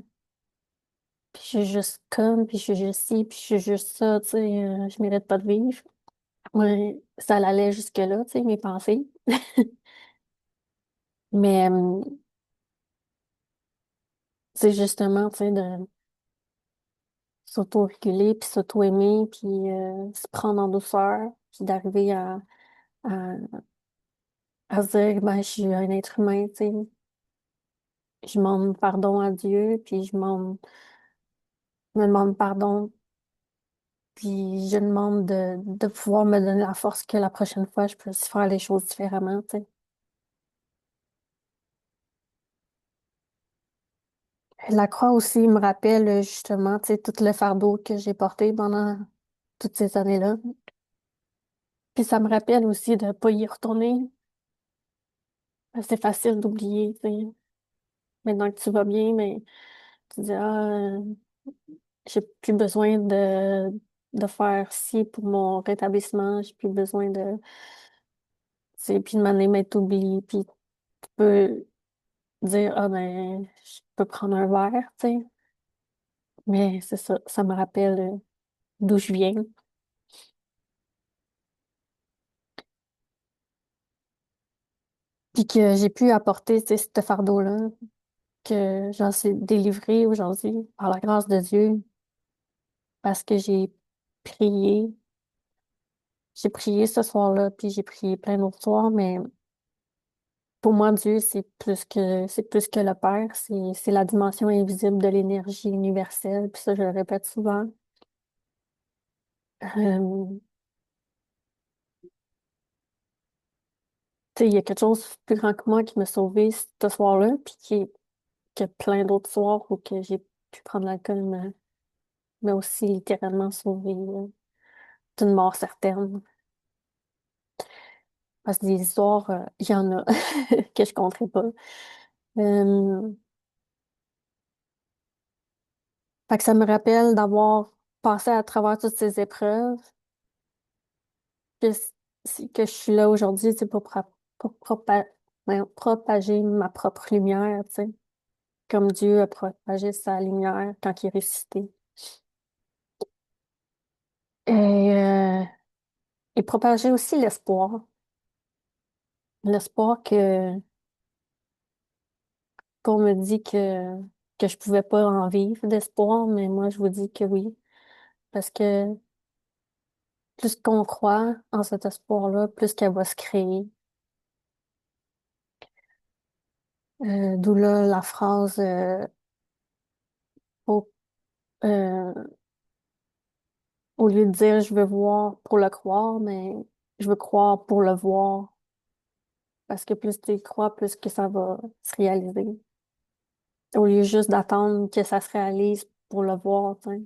Puis je suis juste conne, puis je suis juste ci, puis je suis juste ça, tu sais, je mérite pas de vivre. Ouais, ça allait jusque-là, tu sais, mes pensées. Mais c'est justement, tu sais, de s'auto-réguler, puis s'auto-aimer, puis se prendre en douceur, puis d'arriver à, à se dire, ben, je suis un être humain, tu sais. Je demande pardon à Dieu, puis me demande pardon, puis je demande de pouvoir me donner la force que la prochaine fois, je puisse faire les choses différemment, tu sais. La croix aussi me rappelle justement, tu sais, tout le fardeau que j'ai porté pendant toutes ces années-là. Puis ça me rappelle aussi de pas y retourner C'est facile d'oublier, tu sais. Maintenant que tu vas bien, mais tu dis, j'ai plus besoin de faire ci pour mon rétablissement, j'ai plus besoin de, tu sais, puis de m'en m'être oublié, puis tu peux dire, ah ben, je peux prendre un verre, tu sais. Mais c'est ça, ça me rappelle d'où je viens. Puis que j'ai pu apporter, tu sais, ce fardeau-là, que j'en suis délivrée aujourd'hui par la grâce de Dieu, parce que prié, j'ai prié ce soir-là, puis j'ai prié plein d'autres soirs, mais pour moi, Dieu, c'est plus que le Père, c'est la dimension invisible de l'énergie universelle, puis ça, je le répète souvent. Euh, tu sais, il y a quelque chose de plus grand que moi qui m'a sauvé ce soir-là, puis que plein d'autres soirs où que j'ai pu prendre l'alcool m'a aussi littéralement sauvé d'une mort certaine. Parce que des histoires, il y en a que je compterai pas. Euh, Fait que ça me rappelle d'avoir passé à travers toutes ces épreuves, que, que je suis là aujourd'hui, c'est pour propager ma propre lumière, tu sais, comme Dieu a propagé sa lumière quand il est ressuscité. Et, euh, et propager aussi l'espoir. L'espoir qu'on me dit que je pouvais pas en vivre d'espoir, mais moi, je vous dis que oui. Parce que plus qu'on croit en cet espoir-là, plus qu'elle va se créer. D'où là la phrase au, euh, au lieu de dire je veux voir pour le croire, mais je veux croire pour le voir. Parce que plus tu y crois, plus que ça va se réaliser. Au lieu juste d'attendre que ça se réalise pour le voir, tu sais.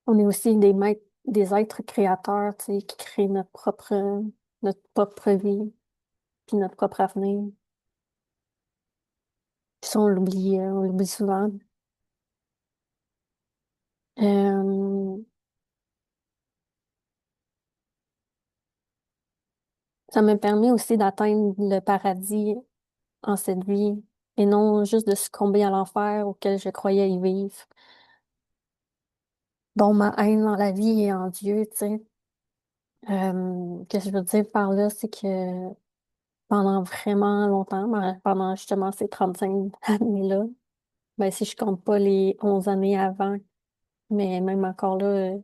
On est aussi des êtres créateurs, tu sais, qui créent notre propre vie, puis notre propre avenir. Puis ça, on l'oublie souvent. Euh, Ça me permet aussi d'atteindre le paradis en cette vie et non juste de succomber à l'enfer auquel je croyais y vivre, dont ma haine dans la vie et en Dieu, tu sais. Que je veux dire par là, c'est que pendant vraiment longtemps, pendant justement ces 35 années-là, ben si je compte pas les 11 années avant, mais même encore là,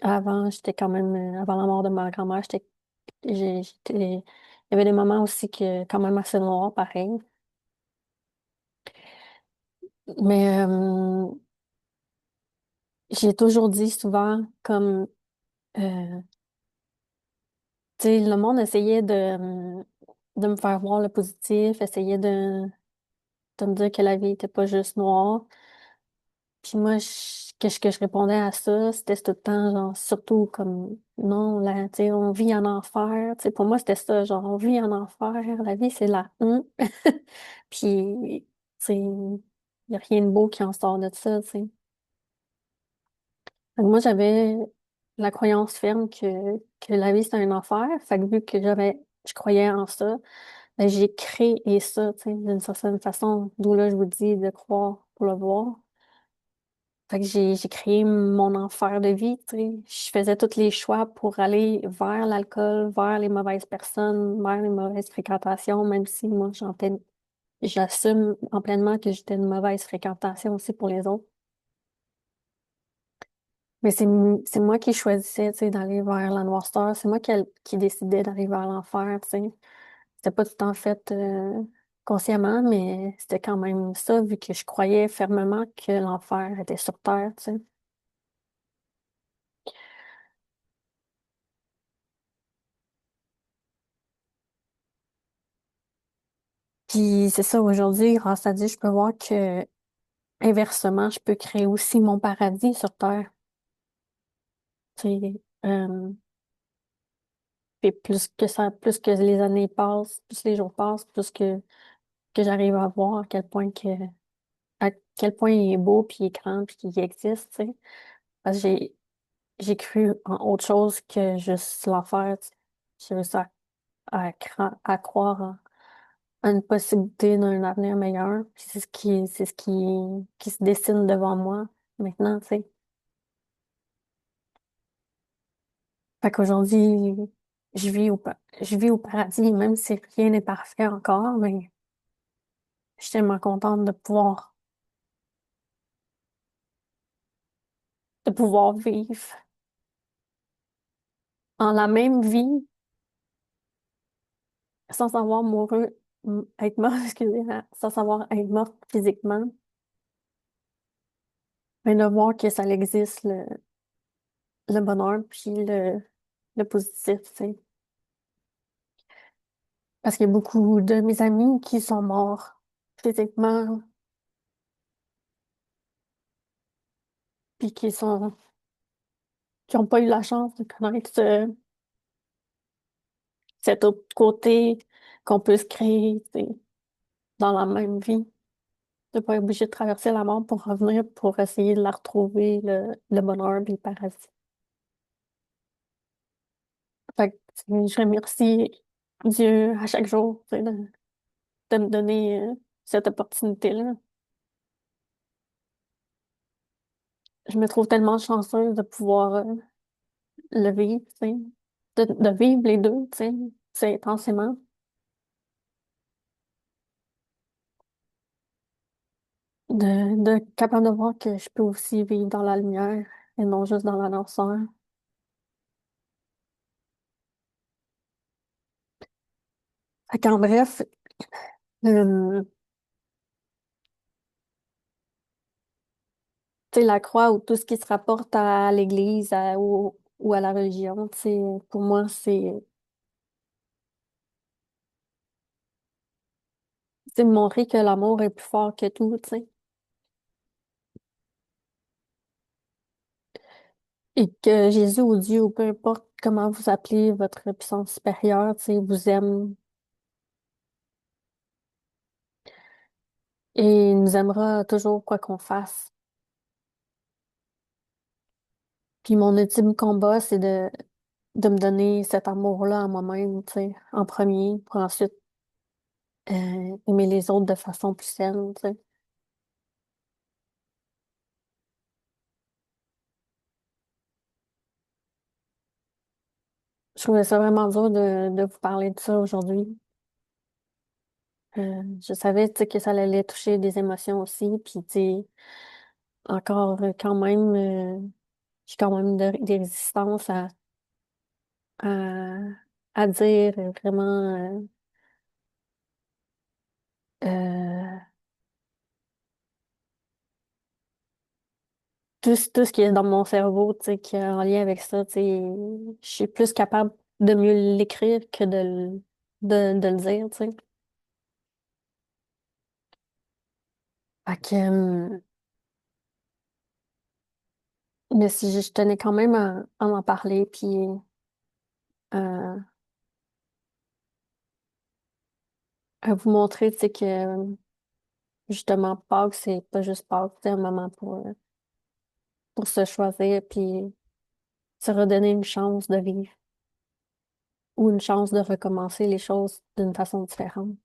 avant, j'étais quand même, avant la mort de ma grand-mère, il y avait des moments aussi que quand même assez noirs, pareil. Mais j'ai toujours dit souvent comme tu sais, le monde essayait de me faire voir le positif, essayait de me dire que la vie était pas juste noire. Puis moi, que je répondais à ça, c'était tout le temps, genre, surtout comme, non, là, tu sais, on vit en enfer. Tu sais, pour moi, c'était ça, genre, on vit en enfer, la vie, c'est la honte. Puis, tu sais, il n'y a rien de beau qui en sort de ça, tu sais. Fait que moi, j'avais la croyance ferme que la vie, c'est un enfer. Fait que vu que je croyais en ça, ben, j'ai créé ça, tu sais, d'une certaine façon, d'où là, je vous dis de croire pour le voir. Fait que j'ai créé mon enfer de vie, tu sais. Je faisais tous les choix pour aller vers l'alcool, vers les mauvaises personnes, vers les mauvaises fréquentations, même si moi, j'assume en pleinement que j'étais une mauvaise fréquentation aussi pour les autres. Mais c'est moi qui choisissais, tu sais, d'aller vers la noirceur. C'est moi qui décidais d'aller vers l'enfer, tu sais. C'était pas tout le temps fait consciemment, mais c'était quand même ça, vu que je croyais fermement que l'enfer était sur Terre, tu sais. Puis c'est ça, aujourd'hui, grâce à Dieu, je peux voir que, inversement, je peux créer aussi mon paradis sur Terre. Tu sais, Puis plus que les années passent, plus les jours passent, que j'arrive à voir à quel point il est beau, puis il est grand, puis qu'il existe, tu sais. Parce que j'ai cru en autre chose que juste l'enfer, tu sais. J'ai réussi à croire à une possibilité d'un avenir meilleur. Puis c'est qui se dessine devant moi maintenant, tu sais. Fait qu'aujourd'hui, je vis au paradis, même si rien n'est parfait encore, mais je suis tellement contente de pouvoir vivre en la même vie sans savoir être mort, excusez-moi, sans savoir être morte physiquement, mais de voir que ça existe, le bonheur puis le positif, tu sais. Parce qu'il y a beaucoup de mes amis qui sont morts physiquement, puis qui ont pas eu la chance de connaître cet autre côté qu'on peut se créer, tu sais, dans la même vie. De pas être obligé de traverser la mort pour revenir, pour essayer de la retrouver, le bonheur puis le paradis. Fait que, tu sais, je remercie Dieu à chaque jour, tu sais, de me donner cette opportunité-là. Je me trouve tellement chanceuse de pouvoir le vivre, tu sais, de vivre les deux, tu sais, c'est intensément, de capable de voir que je peux aussi vivre dans la lumière et non juste dans la noirceur. Fait qu'en bref, euh, tu sais, la croix ou tout ce qui se rapporte à l'Église ou à la religion, tu sais, pour moi, c'est de montrer que l'amour est plus fort que tout, tu sais, et que Jésus ou Dieu, ou peu importe comment vous appelez votre puissance supérieure, tu sais, vous aime et nous aimera toujours quoi qu'on fasse. Puis mon ultime combat, c'est de me donner cet amour-là à moi-même, tu sais, en premier, pour ensuite aimer les autres de façon plus saine, tu sais. Je trouvais ça vraiment dur de vous parler de ça aujourd'hui. Je savais, tu sais, que ça allait toucher des émotions aussi, puis tu sais, encore quand même, j'ai quand même des résistances à, à dire vraiment euh, tout ce qui est dans mon cerveau, tu sais, qui est en lien avec ça, tu sais, je suis plus capable de mieux l'écrire que de le dire, tu sais. Fait que, mais si je tenais quand même à en parler, puis à, à vous montrer, tu sais, que justement, Pâques, c'est pas juste Pâques, c'est un moment pour se choisir, puis se redonner une chance de vivre ou une chance de recommencer les choses d'une façon différente.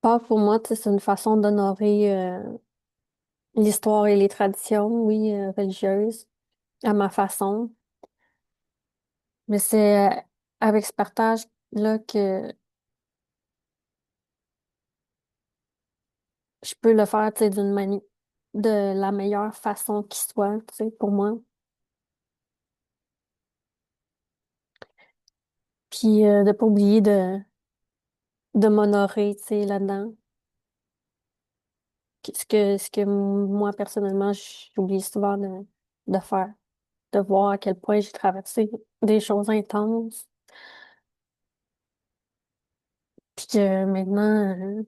Pâques, pour moi, tu sais, c'est une façon d'honorer l'histoire et les traditions, oui, religieuses, à ma façon. Mais c'est avec ce partage-là que je peux le faire, tu sais, de la meilleure façon qui soit, tu sais, pour moi. Puis de pas oublier de m'honorer, tu sais, là-dedans. Ce que moi, personnellement, j'oublie souvent de faire. De voir à quel point j'ai traversé des choses intenses. Puis que maintenant,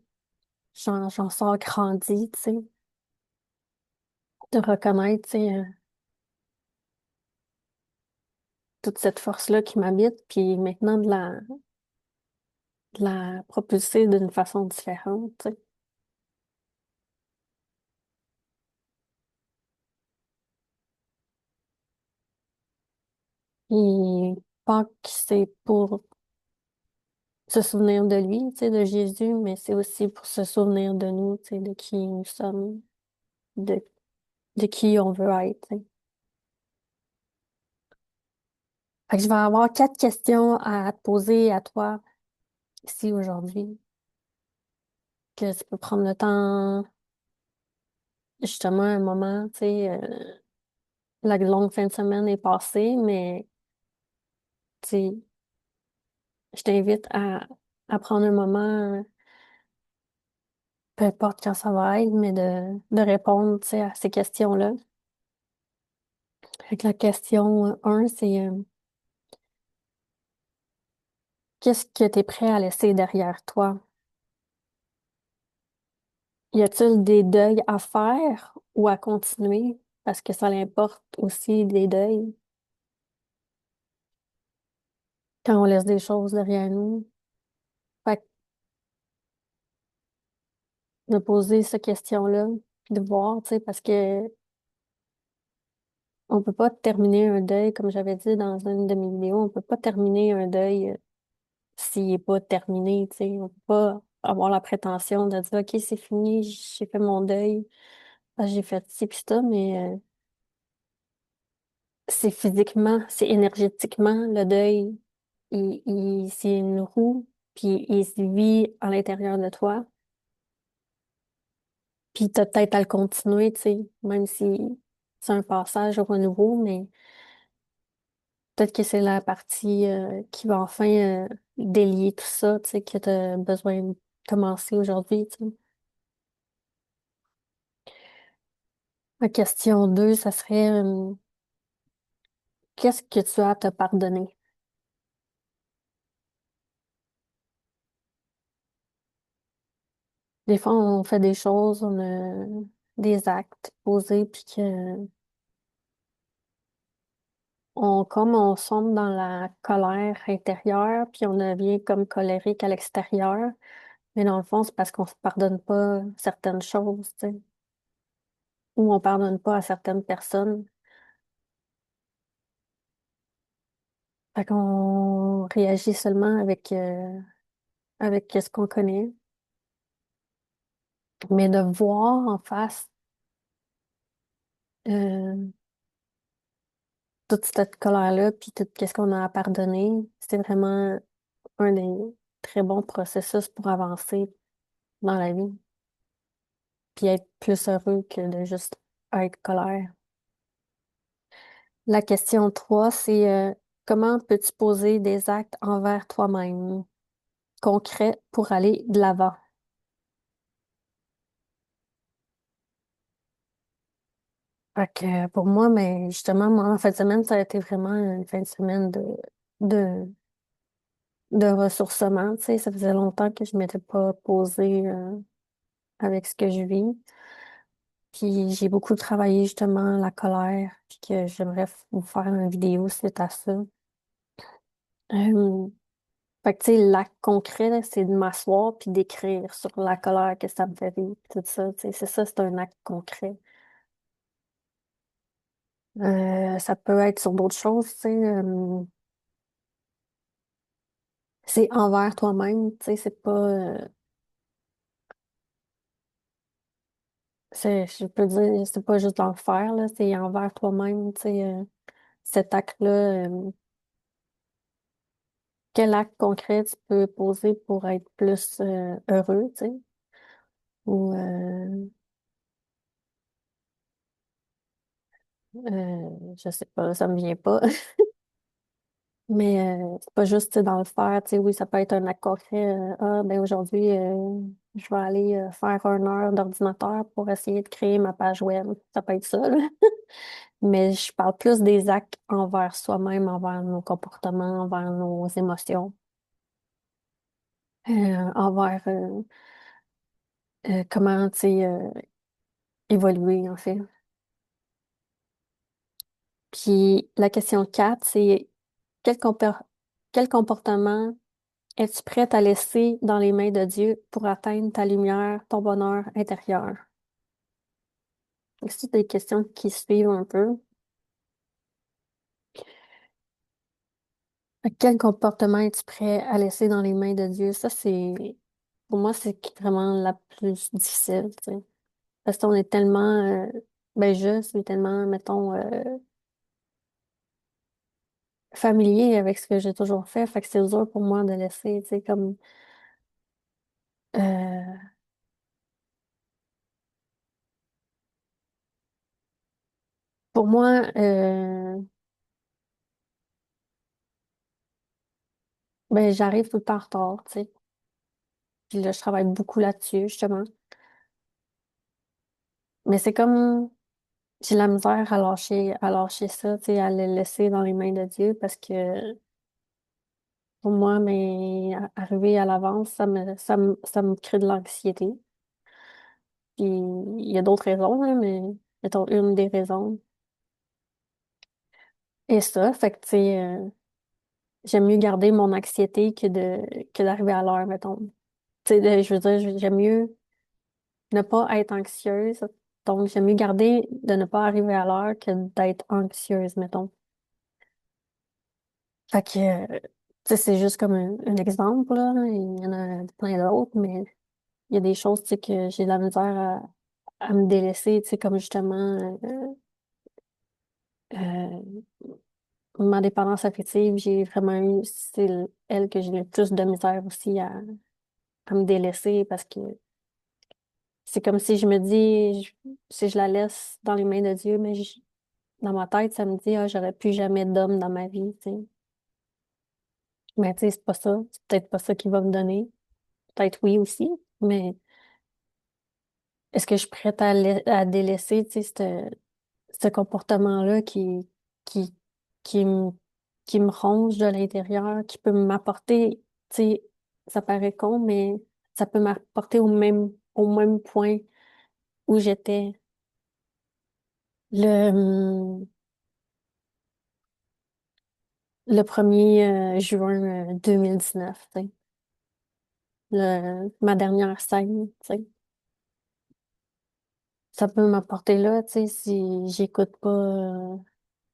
j'en sors grandi, tu sais, de reconnaître, tu sais, toute cette force-là qui m'habite, puis maintenant de la propulser d'une façon différente, tu sais. Et Pâques, c'est pour se souvenir de lui, tu sais, de Jésus, mais c'est aussi pour se souvenir de nous, tu sais, de qui nous sommes, de, de qui on veut être, tu sais. Fait que je vais avoir 4 questions à te poser à toi ici aujourd'hui, que tu peux prendre le temps, justement, un moment, tu sais, la longue fin de semaine est passée, mais tu sais, je t'invite à prendre un moment, peu importe quand ça va être, mais de répondre, tu sais, à ces questions-là. Fait que la question 1, c'est qu'est-ce que tu es prêt à laisser derrière toi? Y a-t-il des deuils à faire ou à continuer? Parce que ça l'importe aussi des deuils quand on laisse des choses derrière nous. Fait que de poser cette question-là, puis de voir, tu sais, parce que on peut pas terminer un deuil, comme j'avais dit dans une de mes vidéos, on peut pas terminer un deuil s'il est pas terminé, tu sais. On peut pas avoir la prétention de dire, OK, c'est fini, j'ai fait mon deuil, j'ai fait ci pis ça, mais c'est physiquement, c'est énergétiquement, le deuil, c'est une roue, puis il se vit à l'intérieur de toi, puis t'as peut-être à le continuer, tu sais, même si c'est un passage au renouveau, mais peut-être que c'est la partie qui va enfin délier tout ça, tu sais, que t'as besoin de commencer aujourd'hui, tu sais. La question 2 ça serait qu'est-ce que tu as à te pardonner? Des fois, on fait des choses, on a des actes posés, puis que comme on sombre dans la colère intérieure, puis on devient comme colérique à l'extérieur. Mais dans le fond, c'est parce qu'on se pardonne pas certaines choses, tu sais, ou on pardonne pas à certaines personnes. Fait qu'on réagit seulement avec ce qu'on connaît. Mais de voir en face euh, toute cette colère-là, puis tout ce qu'on a à pardonner, c'est vraiment un des très bons processus pour avancer dans la vie, puis être plus heureux que de juste être colère. La question 3 c'est comment peux-tu poser des actes envers toi-même concrets pour aller de l'avant? Fait que pour moi, mais justement, moi, en fin de semaine, ça a été vraiment une fin de semaine de, de ressourcement. Tu sais, ça faisait longtemps que je m'étais pas posée avec ce que je vis. Puis j'ai beaucoup travaillé justement la colère, puis que j'aimerais vous faire une vidéo suite à ça. Euh, Fait que, tu sais, l'acte concret, là, c'est de m'asseoir puis d'écrire sur la colère que ça me fait vivre, tout ça, tu sais, c'est ça, c'est un acte concret. Ça peut être sur d'autres choses, tu sais, c'est envers toi-même, tu sais, c'est pas, je peux dire, c'est pas juste dans le faire, là, c'est envers toi-même, tu sais, cet acte-là, quel acte concret tu peux poser pour être plus heureux, tu sais, ou, je sais pas, ça me vient pas. Mais c'est pas juste tu sais, dans le faire, tu sais, oui, ça peut être un acte concret. Ah, ben aujourd'hui, je vais aller faire 1 heure d'ordinateur pour essayer de créer ma page web. Ça peut être ça, là. Mais je parle plus des actes envers soi-même, envers nos comportements, envers nos émotions, envers comment, tu sais, évoluer, en fait. Puis la question 4 c'est quel, quel comportement es-tu prête à laisser dans les mains de Dieu pour atteindre ta lumière, ton bonheur intérieur? C'est des questions qui suivent un peu. Quel comportement es-tu prêt à laisser dans les mains de Dieu? Ça, pour moi, c'est vraiment la plus difficile, tu sais. Parce qu'on est tellement, ben, je suis tellement, mettons, familier avec ce que j'ai toujours fait que c'est dur pour moi de laisser, tu sais, comme, euh, pour moi, ben, j'arrive tout le temps en retard, tu sais. Puis là, je travaille beaucoup là-dessus, justement. Mais c'est comme, j'ai la misère à lâcher ça, tu sais, à le laisser dans les mains de Dieu parce que pour moi, mais arriver à l'avance, ça me crée de l'anxiété. Puis il y a d'autres raisons, là, mais mettons une des raisons. Et ça, fait que tu sais, j'aime mieux garder mon anxiété que d'arriver à l'heure, mettons. Tu sais, je veux dire, j'aime mieux ne pas être anxieuse. Donc, j'aime mieux garder de ne pas arriver à l'heure que d'être anxieuse, mettons. Fait que, tu sais, c'est juste comme un exemple, là. Il y en a plein d'autres, mais il y a des choses, tu sais, que j'ai de la misère à me délaisser, tu sais, comme justement, euh, ma dépendance affective, j'ai vraiment eu, c'est elle que j'ai le plus de misère aussi à me délaisser parce que c'est comme si je me dis, si je la laisse dans les mains de Dieu, mais dans ma tête, ça me dit, ah, j'aurais plus jamais d'homme dans ma vie, tu sais. Mais tu sais, c'est pas ça. C'est peut-être pas ça qu'il va me donner. Peut-être oui aussi, mais est-ce que je suis prête à délaisser, tu sais, ce comportement-là qui, qui me, qui me ronge de l'intérieur, qui peut m'apporter, tu sais, ça paraît con, mais ça peut m'apporter au même point où j'étais le, le 1er juin 2019, tu sais, ma dernière scène, tu sais. Ça peut m'apporter là, tu sais, si j'écoute pas,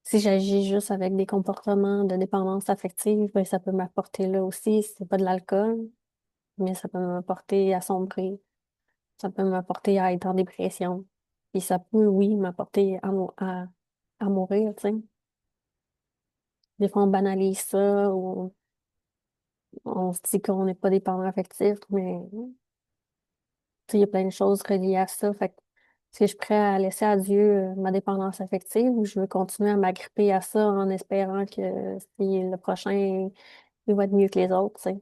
si j'agis juste avec des comportements de dépendance affective, ben, ça peut m'apporter là aussi. C'est pas de l'alcool, mais ça peut m'apporter à sombrer. Ça peut m'apporter à être en dépression. Puis ça peut, oui, m'apporter à mourir, tu sais. Des fois, on banalise ça ou on se dit qu'on n'est pas dépendant affectif, mais tu sais, il y a plein de choses reliées à ça. Fait que, est-ce que je suis prête à laisser à Dieu ma dépendance affective ou je veux continuer à m'agripper à ça en espérant que si le prochain, il va être mieux que les autres, tu sais.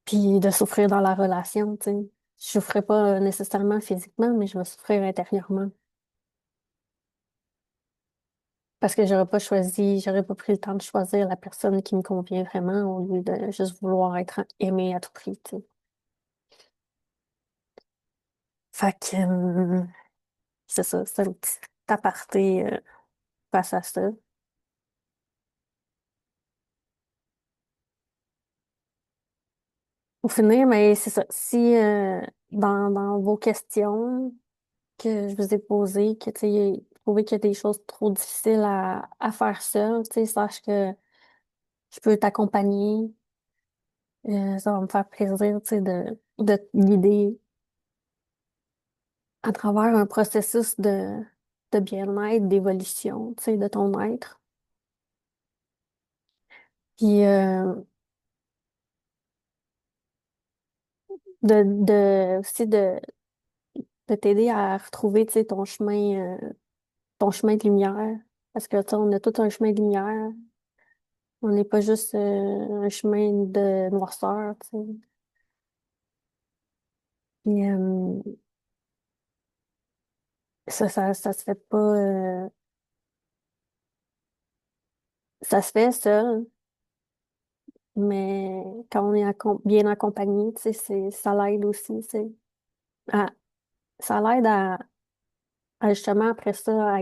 Puis de souffrir dans la relation, tu sais. Je souffrais pas nécessairement physiquement, mais je vais souffrir intérieurement. Parce que j'aurais pas pris le temps de choisir la personne qui me convient vraiment au lieu de juste vouloir être aimée à tout prix, tu sais. Fait que, c'est ça, c'est un petit aparté face à ça. Pour finir, mais c'est ça. Si dans vos questions que je vous ai posées, que tu sais, vous trouvez qu'il y a des choses trop difficiles à faire seul, tu sais, sache que je peux t'accompagner. Ça va me faire plaisir, tu sais, de te guider à travers un processus de bien-être, d'évolution, tu sais, de ton être. Puis aussi de t'aider à retrouver, tu sais, ton chemin de lumière. Parce que, tu sais, on a tout un chemin de lumière. On n'est pas juste un chemin de noirceur, tu sais. Puis, ça se fait pas, ça se fait seul, mais quand on est bien accompagné, tu sais, ça l'aide aussi, à, ça l'aide à justement après ça, à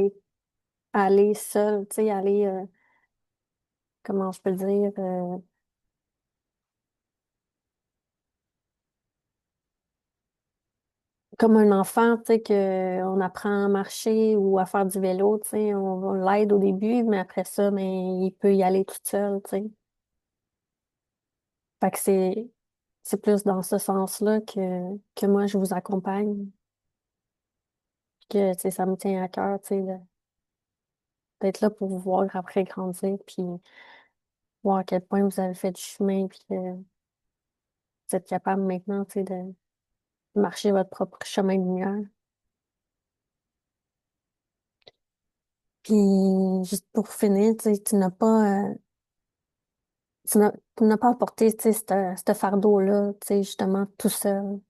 aller seul, tu sais, aller, comment je peux le dire, comme un enfant, tu sais, on apprend à marcher ou à faire du vélo, tu sais, on l'aide au début, mais après ça, mais il peut y aller tout seul, tu sais. Fait que c'est plus dans ce sens-là que moi, je vous accompagne, que, tu sais, ça me tient à cœur, tu sais, d'être là pour vous voir après grandir, puis voir à quel point vous avez fait du chemin, puis que vous êtes capable maintenant, tu sais, de marcher votre propre chemin de lumière. Puis, juste pour finir, tu sais, tu n'as pas apporté, tu sais, ce fardeau-là, tu sais, justement, tout seul.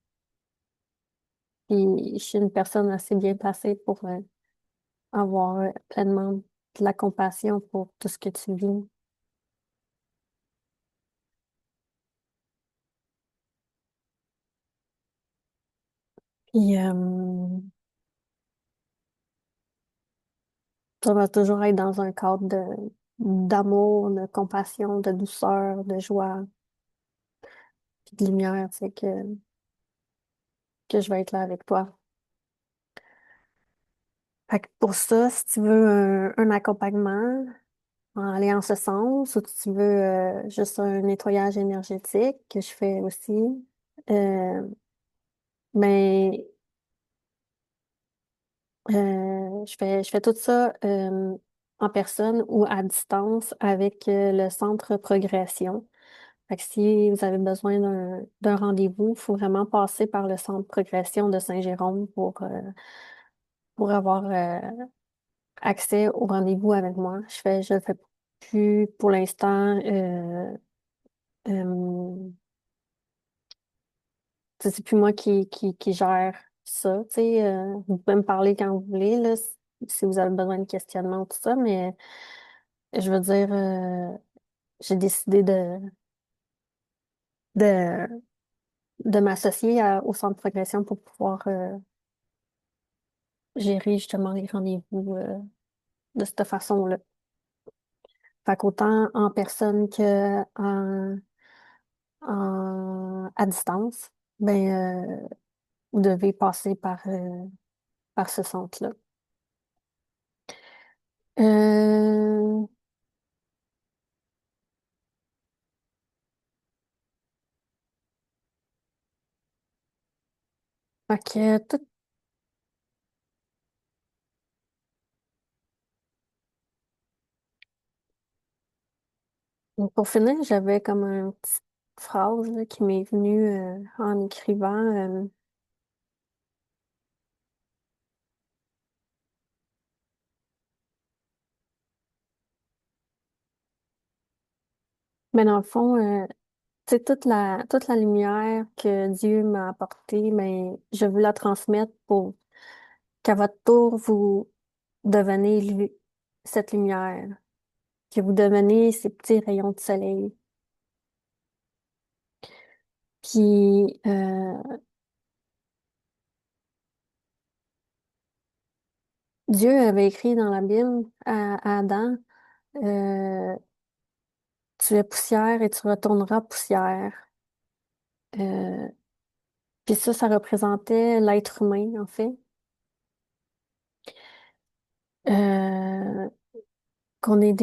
Puis, je suis une personne assez bien placée pour avoir pleinement de la compassion pour tout ce que tu vis. Puis, ça va toujours être dans un cadre d'amour, de compassion, de douceur, de joie, puis de lumière, tu sais, que je vais être là avec toi. Fait que pour ça, si tu veux un accompagnement, aller en ce sens, ou tu veux juste un nettoyage énergétique que je fais aussi, euh, ben, je fais tout ça en personne ou à distance avec le centre Progression. Fait que si vous avez besoin d'un rendez-vous, il faut vraiment passer par le centre Progression de Saint-Jérôme pour avoir accès au rendez-vous avec moi. Je le fais plus pour l'instant. Euh, c'est plus moi qui gère ça. Tu sais, vous pouvez me parler quand vous voulez, là, si vous avez besoin de questionnement, tout ça, mais je veux dire, j'ai décidé de, de m'associer au centre de progression pour pouvoir gérer justement les rendez-vous de cette façon-là. Fait qu'autant en personne que à distance, ben, vous devez passer par ce centre-là. Euh, fait que donc, pour finir, j'avais comme une petite phrase là, qui m'est venue en écrivant. Mais dans le fond, tu sais, toute la lumière que Dieu m'a apportée, mais je veux la transmettre pour qu'à votre tour, vous devenez cette lumière, que vous devenez ces petits rayons de soleil. Puis, Dieu avait écrit dans la Bible à Adam, euh, tu es poussière et tu retourneras poussière. Euh, Puis ça représentait l'être humain, en fait. Euh, qu'on est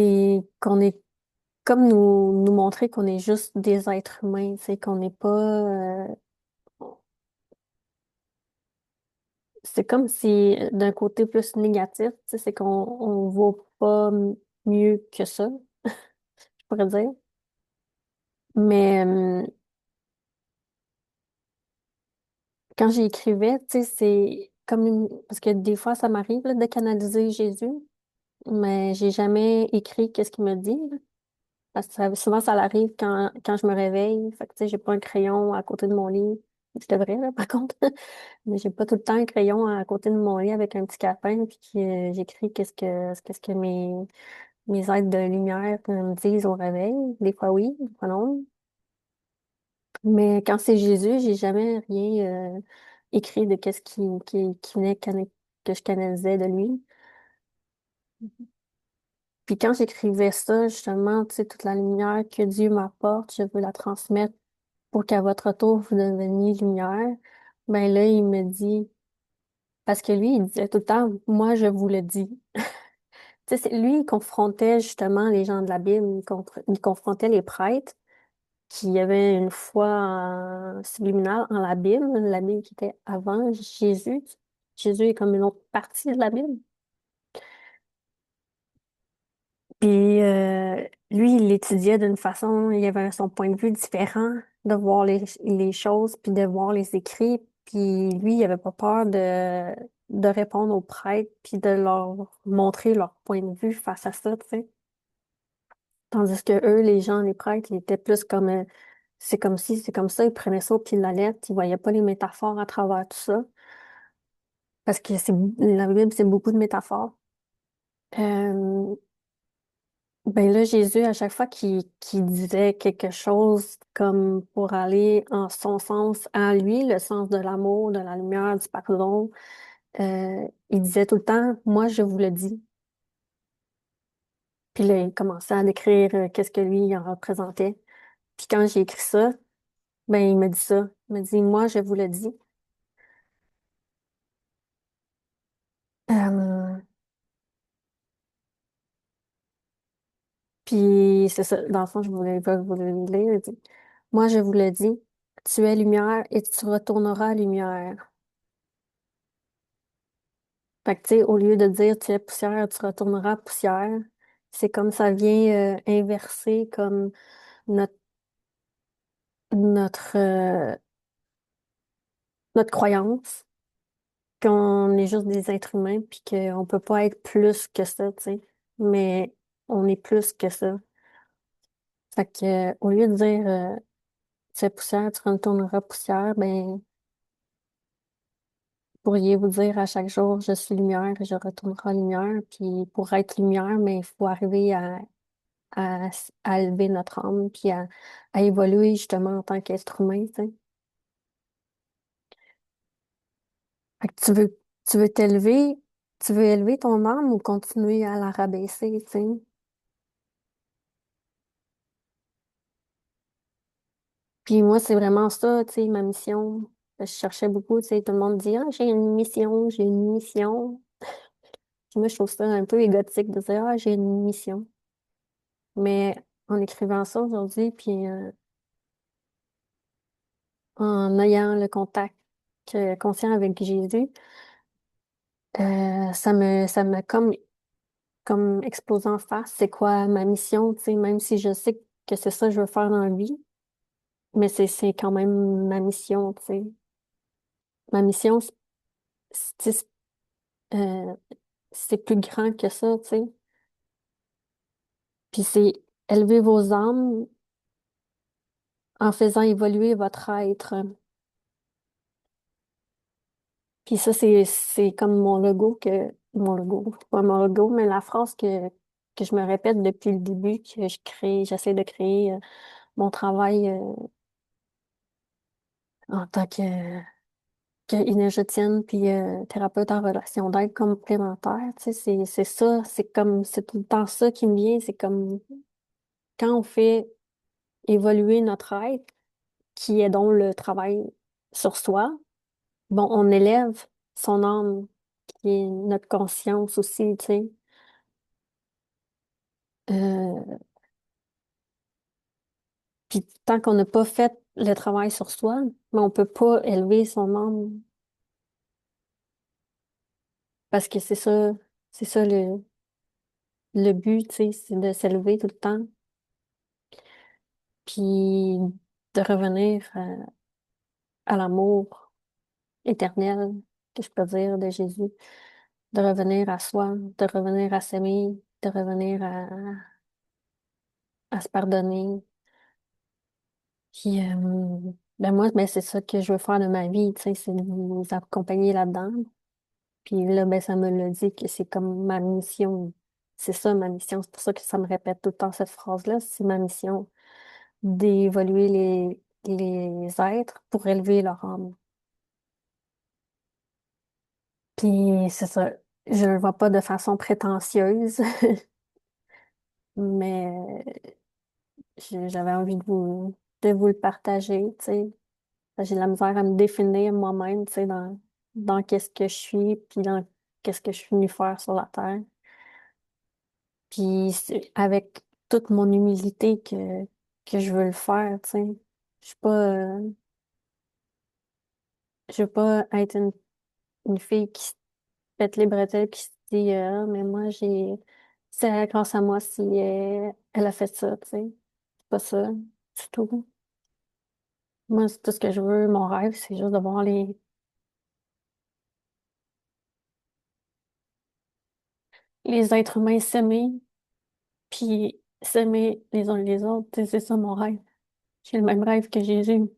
comme nous montrer qu'on est juste des êtres humains, c'est qu'on n'est pas, c'est comme si d'un côté plus négatif, tu sais, c'est on vaut pas mieux que ça, je pourrais dire. Mais quand j'écrivais, tu sais, c'est comme parce que des fois ça m'arrive là, de canaliser Jésus, mais j'ai jamais écrit qu'est-ce qu'il me dit. Parce que souvent, ça arrive quand je me réveille. Fait que, tu sais, j'ai pas un crayon à côté de mon lit. Je devrais, là, par contre. Mais j'ai pas tout le temps un crayon à côté de mon lit avec un petit calepin, puis j'écris qu'est-ce que mes aides de lumière me disent au réveil. Des fois oui, des fois non. Mais quand c'est Jésus, j'ai jamais rien écrit de qu'est-ce qui venait que je canalisais de lui. Puis quand j'écrivais ça, justement, tu sais, toute la lumière que Dieu m'apporte, je veux la transmettre pour qu'à votre retour, vous deveniez lumière. Ben là, il me dit, parce que lui, il disait tout le temps, moi, je vous le dis. Tu sais, lui, il confrontait justement les gens de la Bible, il confrontait les prêtres qui avaient une foi subliminale en la Bible qui était avant Jésus. Jésus est comme une autre partie de la Bible. Puis lui, il l'étudiait d'une façon, il avait son point de vue différent de voir les choses, puis de voir les écrits. Puis lui, il avait pas peur de répondre aux prêtres, puis de leur montrer leur point de vue face à ça, tu sais. Tandis que eux, les gens, les prêtres, ils étaient plus comme c'est comme si, c'est comme ça, ils prenaient ça au pied de la lettre, ils voyaient pas les métaphores à travers tout ça. Parce que la Bible, c'est beaucoup de métaphores. Euh, Ben là, Jésus, à chaque fois qu'il disait quelque chose comme pour aller en son sens à lui, le sens de l'amour, de la lumière, du pardon, il disait tout le temps, moi, je vous le dis. Puis là, il commençait à décrire qu'est-ce que lui il en représentait. Puis quand j'ai écrit ça, ben il me dit ça. Il me dit, moi, je vous le dis. Euh, Puis c'est ça, dans le fond, je voulais pas vous le lire. Il dit, moi, je vous le dis, tu es lumière et tu retourneras lumière. Fait que, tu sais, au lieu de dire tu es poussière, tu retourneras poussière, c'est comme ça vient inverser comme notre, notre, euh, notre croyance qu'on est juste des êtres humains puis qu'on peut pas être plus que ça, tu sais. Mais on est plus que ça. Fait que, au lieu de dire tu es poussière, tu retourneras poussière, ben, pourriez vous dire à chaque jour, je suis lumière et je retournerai lumière. Puis pour être lumière, mais il faut arriver à élever notre âme, puis à évoluer justement en tant qu'être humain, tu sais. Fait que tu veux t'élever, tu veux élever ton âme ou continuer à la rabaisser, tu sais. Puis moi, c'est vraiment ça, tu sais, ma mission. Je cherchais beaucoup, tu sais, tout le monde dit, ah, j'ai une mission, j'ai une mission. Puis moi, je trouve ça un peu égotique de dire, ah, j'ai une mission. Mais en écrivant ça aujourd'hui, puis en ayant le contact conscient avec Jésus, ça me comme exposé en face, c'est quoi ma mission, tu sais, même si je sais que c'est ça que je veux faire dans la vie, mais c'est quand même ma mission, tu sais. Ma mission, tu sais, euh, c'est plus grand que ça, tu sais. Puis c'est élever vos âmes en faisant évoluer votre être. Puis ça, c'est comme mon logo, pas mon logo, mais la phrase que je me répète depuis le début, que j'essaie de créer mon travail en tant que énergéticienne puis thérapeute en relation d'aide complémentaire, tu sais, c'est ça, c'est tout le temps ça qui me vient, c'est comme quand on fait évoluer notre être, qui est donc le travail sur soi, bon, on élève son âme, qui est notre conscience aussi, tu sais. Euh, Puis tant qu'on n'a pas fait le travail sur soi, mais on peut pas élever son âme parce que c'est ça le but, tu sais, c'est de s'élever tout le temps, puis de revenir à l'amour éternel, que je peux dire, de Jésus, de revenir à soi, de revenir à s'aimer, de revenir à se pardonner. Puis, ben moi, ben c'est ça que je veux faire de ma vie, tu sais, c'est de vous accompagner là-dedans. Puis là, ben ça me l'a dit que c'est comme ma mission. c'est ça ma mission. C'est pour ça que ça me répète tout le temps cette phrase-là. C'est ma mission d'évoluer les êtres pour élever leur âme. Puis c'est ça. Je le vois pas de façon prétentieuse, mais j'avais envie de vous le partager, tu sais. J'ai de la misère à me définir moi-même, tu sais, dans qu'est-ce que je suis, puis dans qu'est-ce que je suis venue faire sur la terre. Puis c'est avec toute mon humilité que je veux le faire, tu sais. Je suis pas, je veux pas être une fille qui se pète les bretelles puis se dit, ah, mais moi, c'est grâce à moi si elle a fait ça, tu sais. C'est pas ça, c'est tout. Moi, c'est tout ce que je veux. Mon rêve, c'est juste de voir les êtres humains s'aimer, puis s'aimer les uns les autres. Tu sais, c'est ça mon rêve. J'ai le même rêve que Jésus.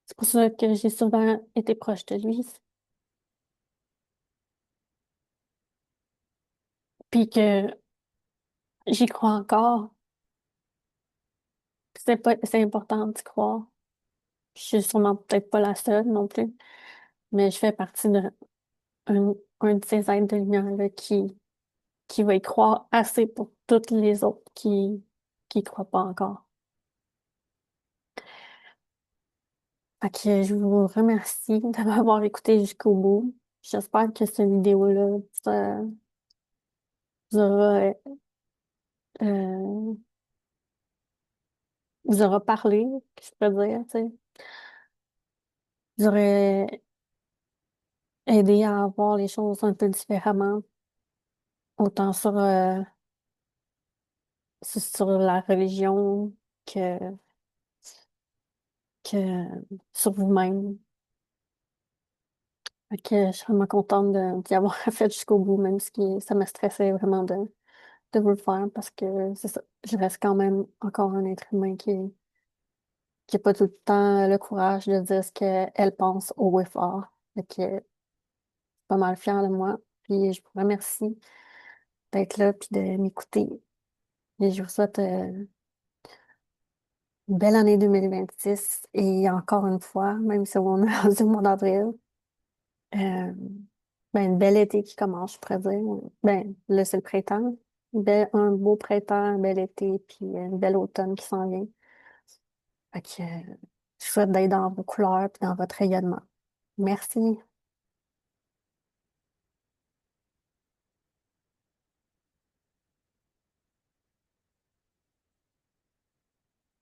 C'est pour ça que j'ai souvent été proche de lui. Puis que j'y crois encore. C'est important d'y croire. Je suis sûrement peut-être pas la seule non plus, mais je fais partie un de ces êtres de lumière-là qui va y croire assez pour toutes les autres qui y croient pas encore. Fait que je vous remercie de m'avoir écouté jusqu'au bout. J'espère que cette vidéo-là ça vous aura, euh, vous aura parlé, je peux dire, tu sais. Vous aurez aidé à voir les choses un peu différemment, autant sur la religion que, que sur vous-même. Fait que je suis vraiment contente d'y avoir fait jusqu'au bout, même si ça me stressait vraiment de vous le faire parce que c'est ça. Je reste quand même encore un être humain qui n'a pas tout le temps le courage de dire ce qu'elle pense haut et fort. Fait que je suis pas mal fière de moi. Puis je vous remercie d'être là puis de m'écouter. Et je vous souhaite une belle année 2026 et encore une fois, même si on est rendu au mois d'avril, euh, ben, une belle été qui commence, je pourrais dire. Ben, là, c'est le printemps. Un beau printemps, un bel été, puis une belle automne qui s'en vient. Fait que, je souhaite d'être dans vos couleurs puis dans votre rayonnement. Merci.